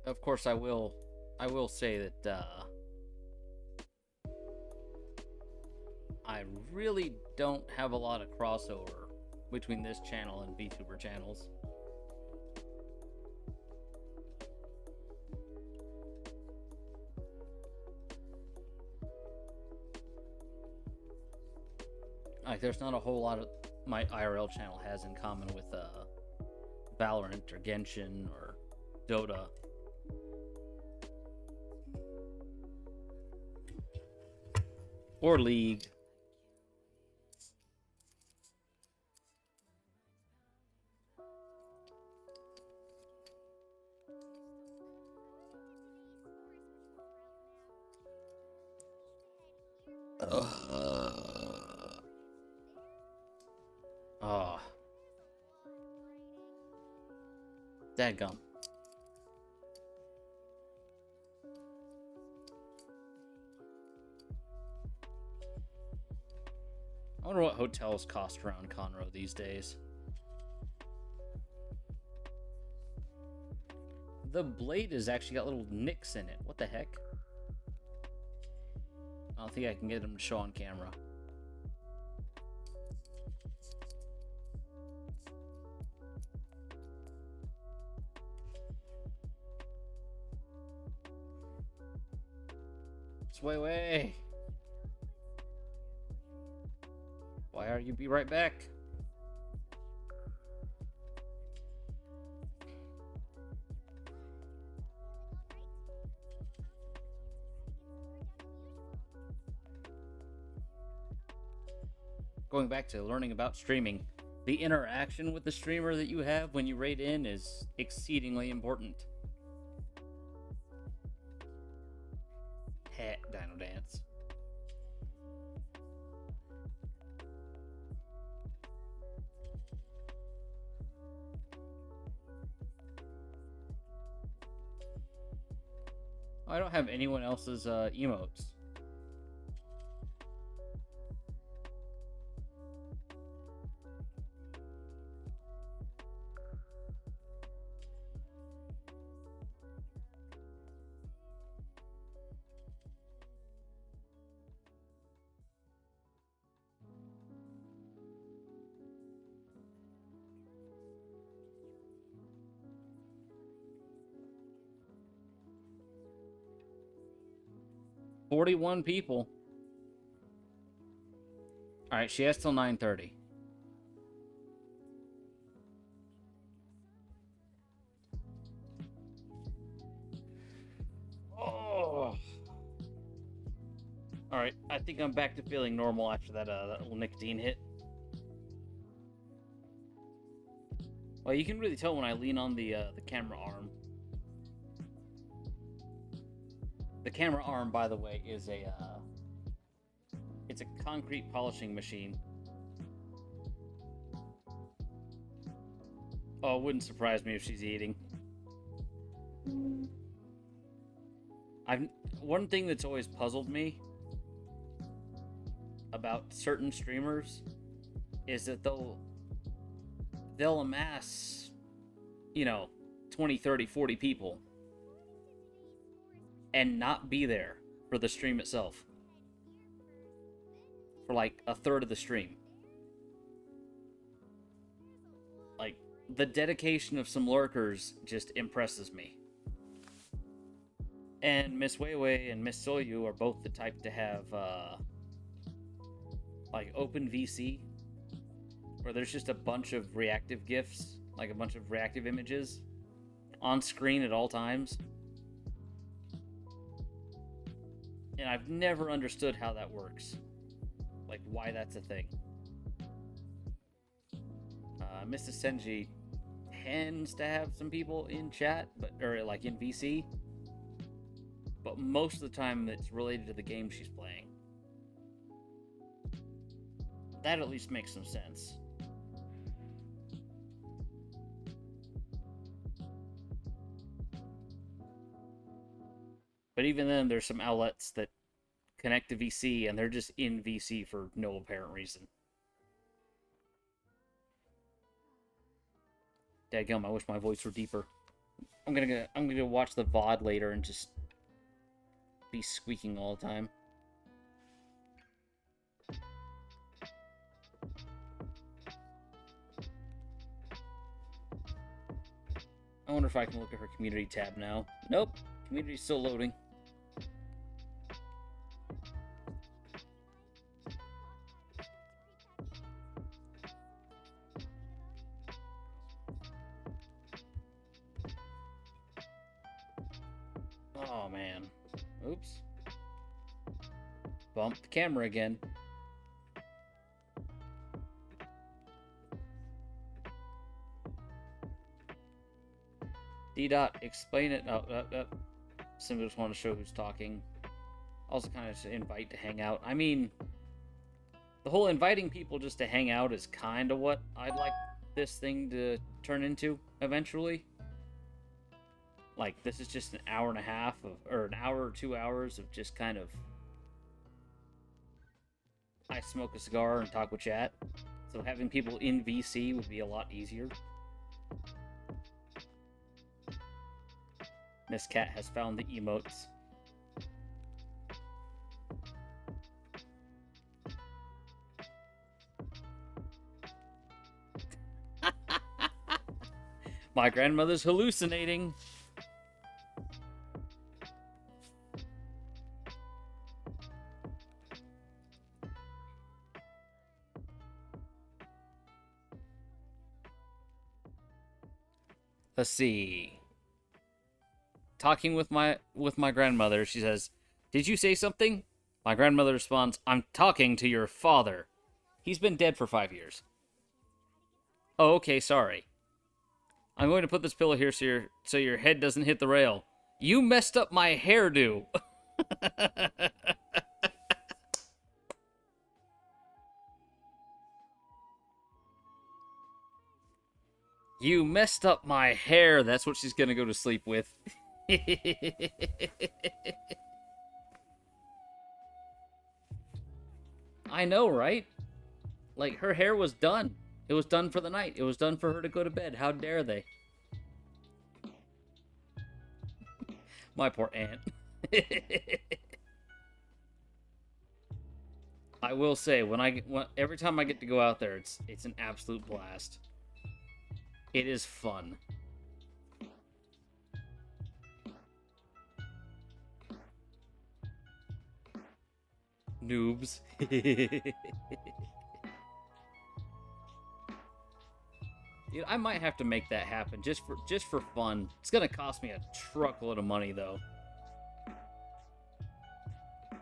Of course, I will say that I really don't have a lot of crossover between this channel and VTuber channels. Like, there's not a whole lot of my IRL channel has in common with Valorant or Genshin or Dota. Or League. Oh. Dadgum. I wonder what hotels cost around Conroe these days. The blade has actually got little nicks in it. What the heck? I don't think I can get them to show on camera. Weiwei. Why are you? Be right back. Going back to learning about streaming, the interaction with the streamer that you have when you raid in is exceedingly important. Hat Dino Dance. I don't have anyone else's emotes. $41 people. All right, she has till 9:30. Oh. All right, I think I'm back to feeling normal after that little nicotine hit. Well, you can really tell when I lean on the camera arm. The camera arm, by the way, is it's a concrete polishing machine. Oh, it wouldn't surprise me if she's eating. One thing that's always puzzled me about certain streamers is that they'll amass, 20, 30, 40 people and not be there for the stream itself. For like a third of the stream. the dedication of some lurkers just impresses me. And Miss Weiwei and Miss Soyu are both the type to have, like, open VC, where there's just a bunch of reactive GIFs, like a bunch of reactive images, on screen at all times. And I've never understood how that works. Like, why that's a thing. Mrs. Senji tends to have some people in chat, or like in VC, but most of the time it's related to the game she's playing. That at least makes some sense. But even then, there's some outlets that connect to VC, and they're just in VC for no apparent reason. Dadgum, I wish my voice were deeper. I'm gonna watch the VOD later and just be squeaking all the time. I wonder if I can look at her community tab now. Nope, community's still loading. Oh man. Oops. Bumped the camera again. D-Dot, explain it. Oh, simply just want to show who's talking. Also kind of just invite to hang out. I mean, the whole inviting people just to hang out is kind of what I'd like this thing to turn into eventually. Like, this is just an hour and a half of, or an hour or 2 hours of just kind of, I smoke a cigar and talk with chat. So having people in VC would be a lot easier. Miss Cat has found the emotes. My grandmother's hallucinating. Let's see. Talking with my grandmother, she says, "Did you say something?" My grandmother responds, "I'm talking to your father. He's been dead for 5 years." Oh, okay, sorry. I'm going to put this pillow here so your head doesn't hit the rail. You messed up my hairdo. You messed up my hair. That's what she's gonna go to sleep with. I know, right? Like, her hair was done. It was done for the night. It was done for her to go to bed. How dare they? My poor aunt. I will say, every time I get to go out there, it's an absolute blast. It is fun. Noobs. Dude, I might have to make that happen just for fun. It's gonna cost me a truckload of money though.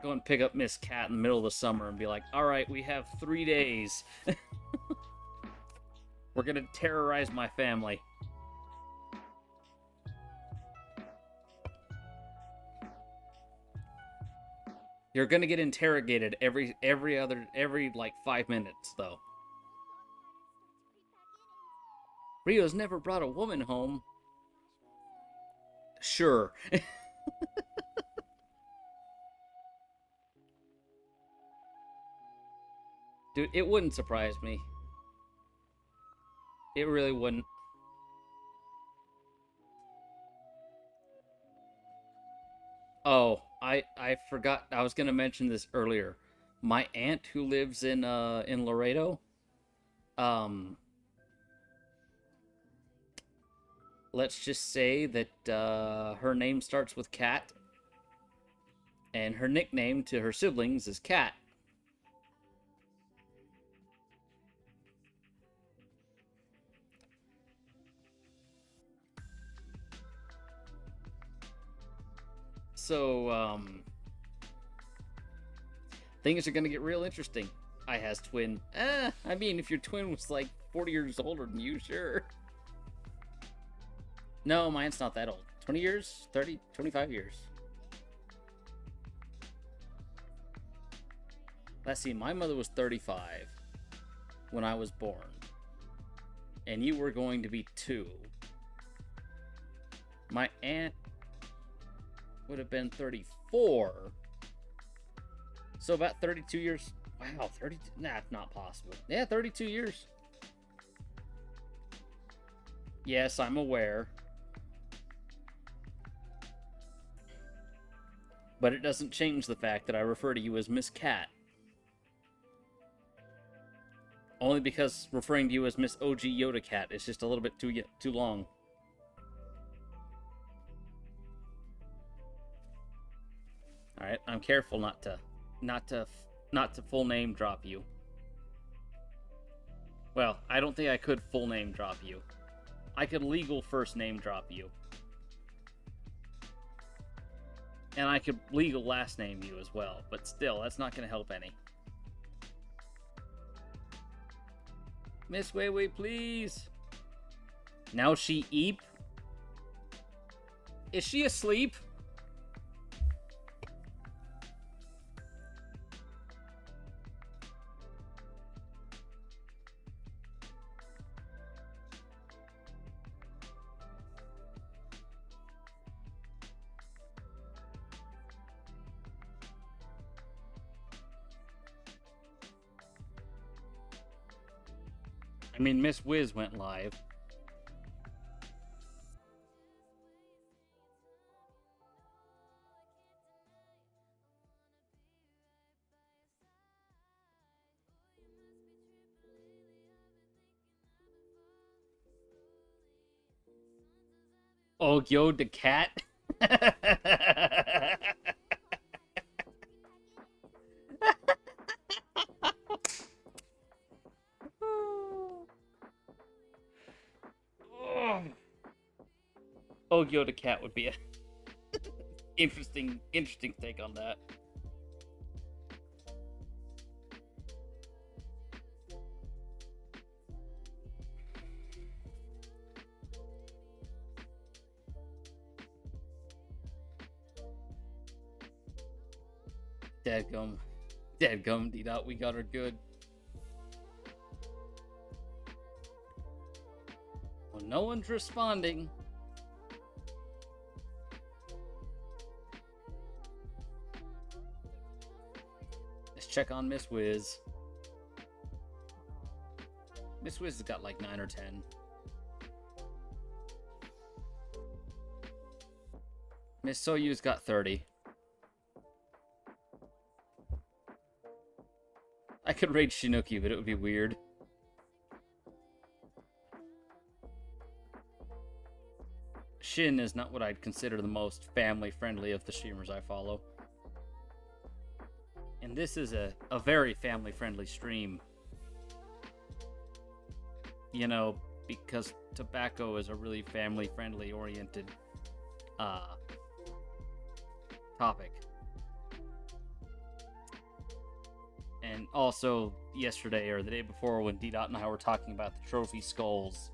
Go and pick up Miss Cat in the middle of the summer and be like, "All right, we have 3 days. We're gonna terrorize my family." You're gonna get interrogated every like 5 minutes though. Rio's never brought a woman home. Sure. Dude, it wouldn't surprise me. It really wouldn't. Oh, I forgot. I was gonna mention this earlier. My aunt who lives in Laredo, um, let's just say that her name starts with Cat, and her nickname to her siblings is Cat. So, things are gonna get real interesting. I has twin. I mean, if your twin was like 40 years older than you, sure. No, mine's not that old. 20 years? 30? 25 years. Let's see, my mother was 35 when I was born. And you were going to be 2. My aunt would have been 34. So about 32 years. Wow, 32. Nah, not possible. Yeah, 32 years. Yes, I'm aware. But it doesn't change the fact that I refer to you as Miss Cat. Only because referring to you as Miss OG Yoda Cat is just a little bit too long. All right, I'm careful not to full name drop you. Well, I don't think I could full name drop you. I could legal first name drop you. And I could legal last name you as well, but still, that's not going to help any. Miss Weiwei, please. Now she eep? Is she asleep? I mean, Miss Wiz went live. Oh, yo, the cat? Oh, yo, the cat would be a interesting take on that. Dadgum, D-Dot, we got her good. Well, no one's responding. Let's check on Miss Wiz. Miss Wiz has got like 9 or 10. Miss Soyu's got 30. I could raid Shinuki, but it would be weird. Shin is not what I'd consider the most family-friendly of the streamers I follow. And this is a very family-friendly stream. You know, because tobacco is a really family-friendly oriented topic. And also, yesterday or the day before, when D-Dot and I were talking about the trophy skulls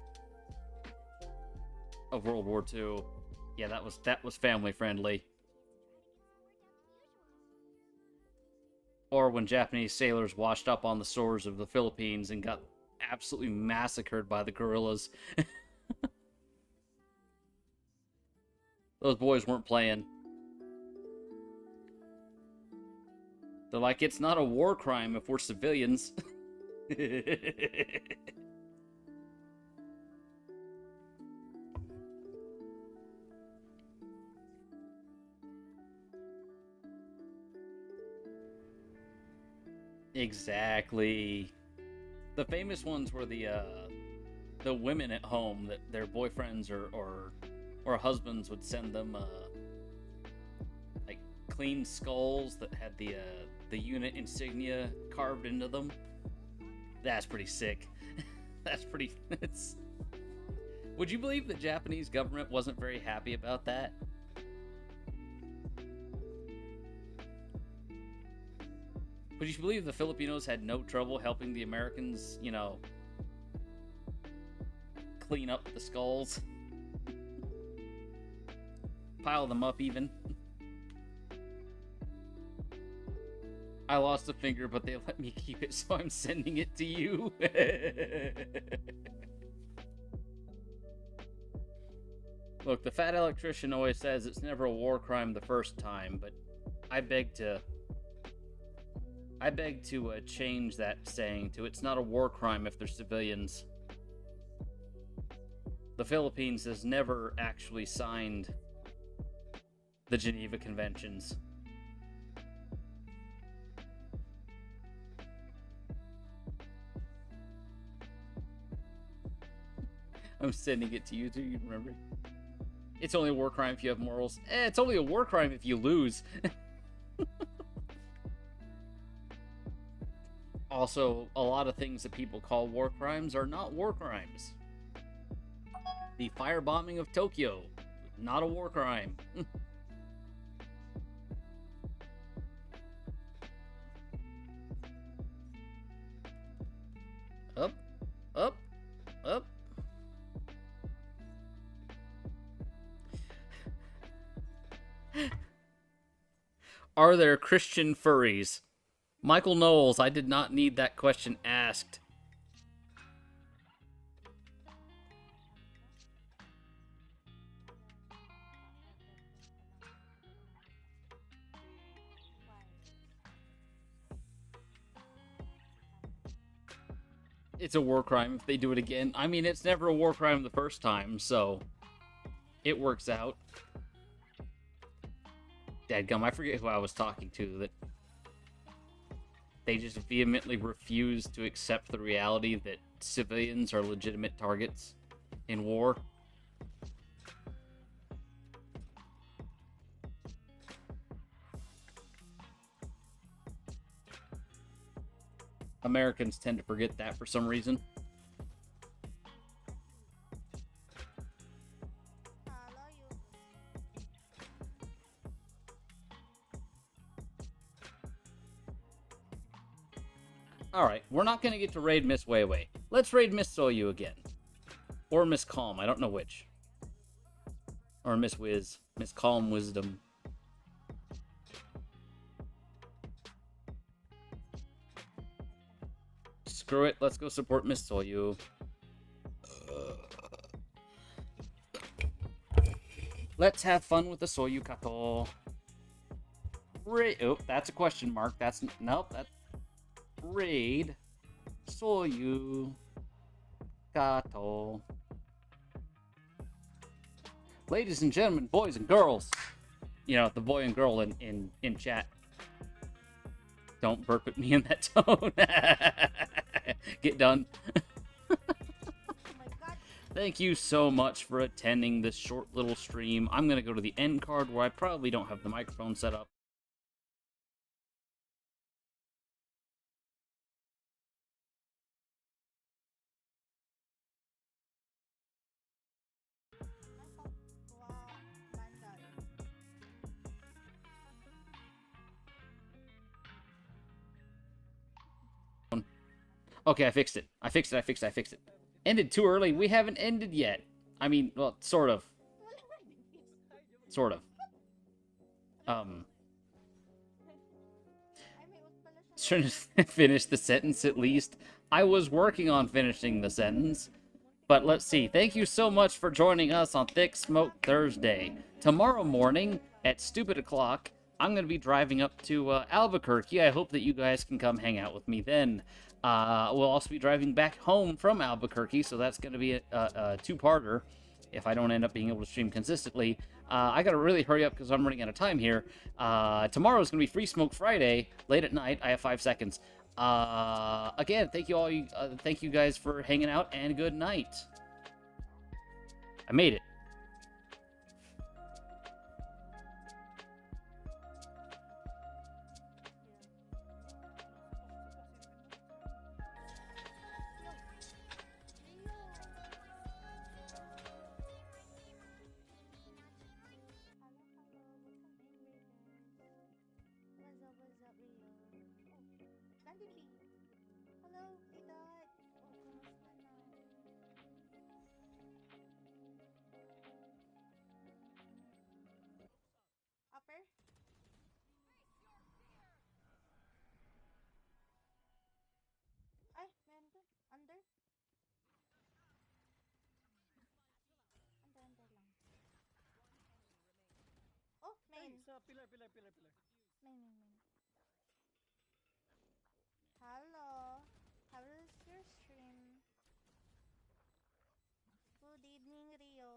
of World War II, yeah, that was family friendly. Or when Japanese sailors washed up on the shores of the Philippines and got absolutely massacred by the guerrillas. Those boys weren't playing. They're like, it's not a war crime if we're civilians. Exactly. The famous ones were the the women at home that their boyfriends or husbands would send them like clean skulls that had the unit insignia carved into them. That's pretty sick. That's pretty. Would you believe the Japanese government wasn't very happy about that? Would you believe the Filipinos had no trouble helping the Americans, you know, clean up the skulls? Pile them up, even. I lost a finger, but they let me keep it, so I'm sending it to you. Look, the fat electrician always says it's never a war crime the first time, but I beg to change that saying to it's not a war crime if they're civilians. The Philippines has never actually signed the Geneva Conventions. I'm sending it to you so you can remember. It's only a war crime if you have morals. It's only a war crime if you lose. Also, a lot of things that people call war crimes are not war crimes. The firebombing of Tokyo, not a war crime. Up, up, up. Are there Christian furries? Michael Knowles, I did not need that question asked. It's a war crime if they do it again. I mean, it's never a war crime the first time, so it works out. Dadgum, I forget who I was talking to, that they just vehemently refuse to accept the reality that civilians are legitimate targets in war. Americans tend to forget that for some reason. Alright, we're not going to get to raid Miss Weiwei. Let's raid Miss Soyu again. Or Miss Calm, I don't know which. Or Miss Wiz. Miss Calm Wisdom. Screw it, let's go support Miss Soyu. Let's have fun with the Soyu Kato. Oh, that's a question mark. That's... Nope, that's... Raid Soyu Kato. Ladies and gentlemen, boys and girls. You know, the boy and girl in chat. Don't burp at me in that tone. Get done. Thank you so much for attending this short little stream. I'm going to go to the end card where I probably don't have the microphone set up. Okay, I fixed it. I fixed it. Ended too early. We haven't ended yet. I mean, well, sort of. Trying to finish the sentence at least. I was working on finishing the sentence. But let's see. Thank you so much for joining us on Thick Smoke Thursday. Tomorrow morning at stupid o'clock, I'm going to be driving up to Albuquerque. I hope that you guys can come hang out with me then. We'll also be driving back home from Albuquerque, so that's going to be a two-parter if I don't end up being able to stream consistently. I got to really hurry up because I'm running out of time here. Tomorrow is going to be Free Smoke Friday, late at night. I have 5 seconds. Again, thank you guys for hanging out, and good night. I made it. Hello, Idol. Oh, kumusta na? Upper? Ay, meron doon. Under? Under lang. Oh, main. Sa pilar. Main. Hello. How is your stream? Good evening, Rio.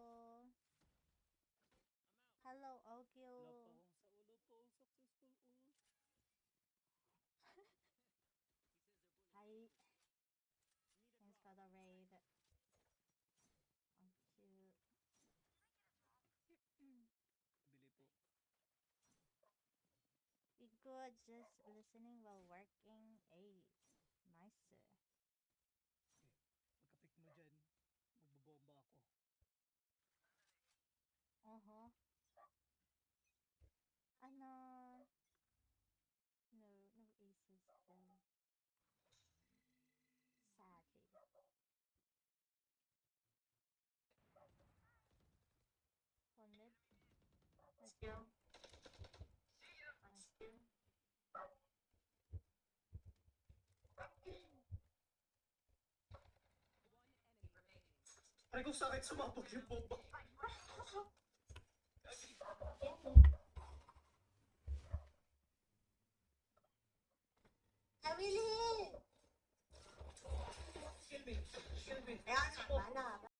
Hello, Ogil. Sa ulo po, successful. Hi. Thanks for the raid. Thank you. Bili po. We good, just listening while working. Ay, nice. Pagka-pick mo dyan, magbabomba ako. Uh-huh. Ano? No aces though. Sadly. One mid. Let's go. Nice. Aray kung sakit sumabog yung bomba. I will hit! Kill me. Kaya nga,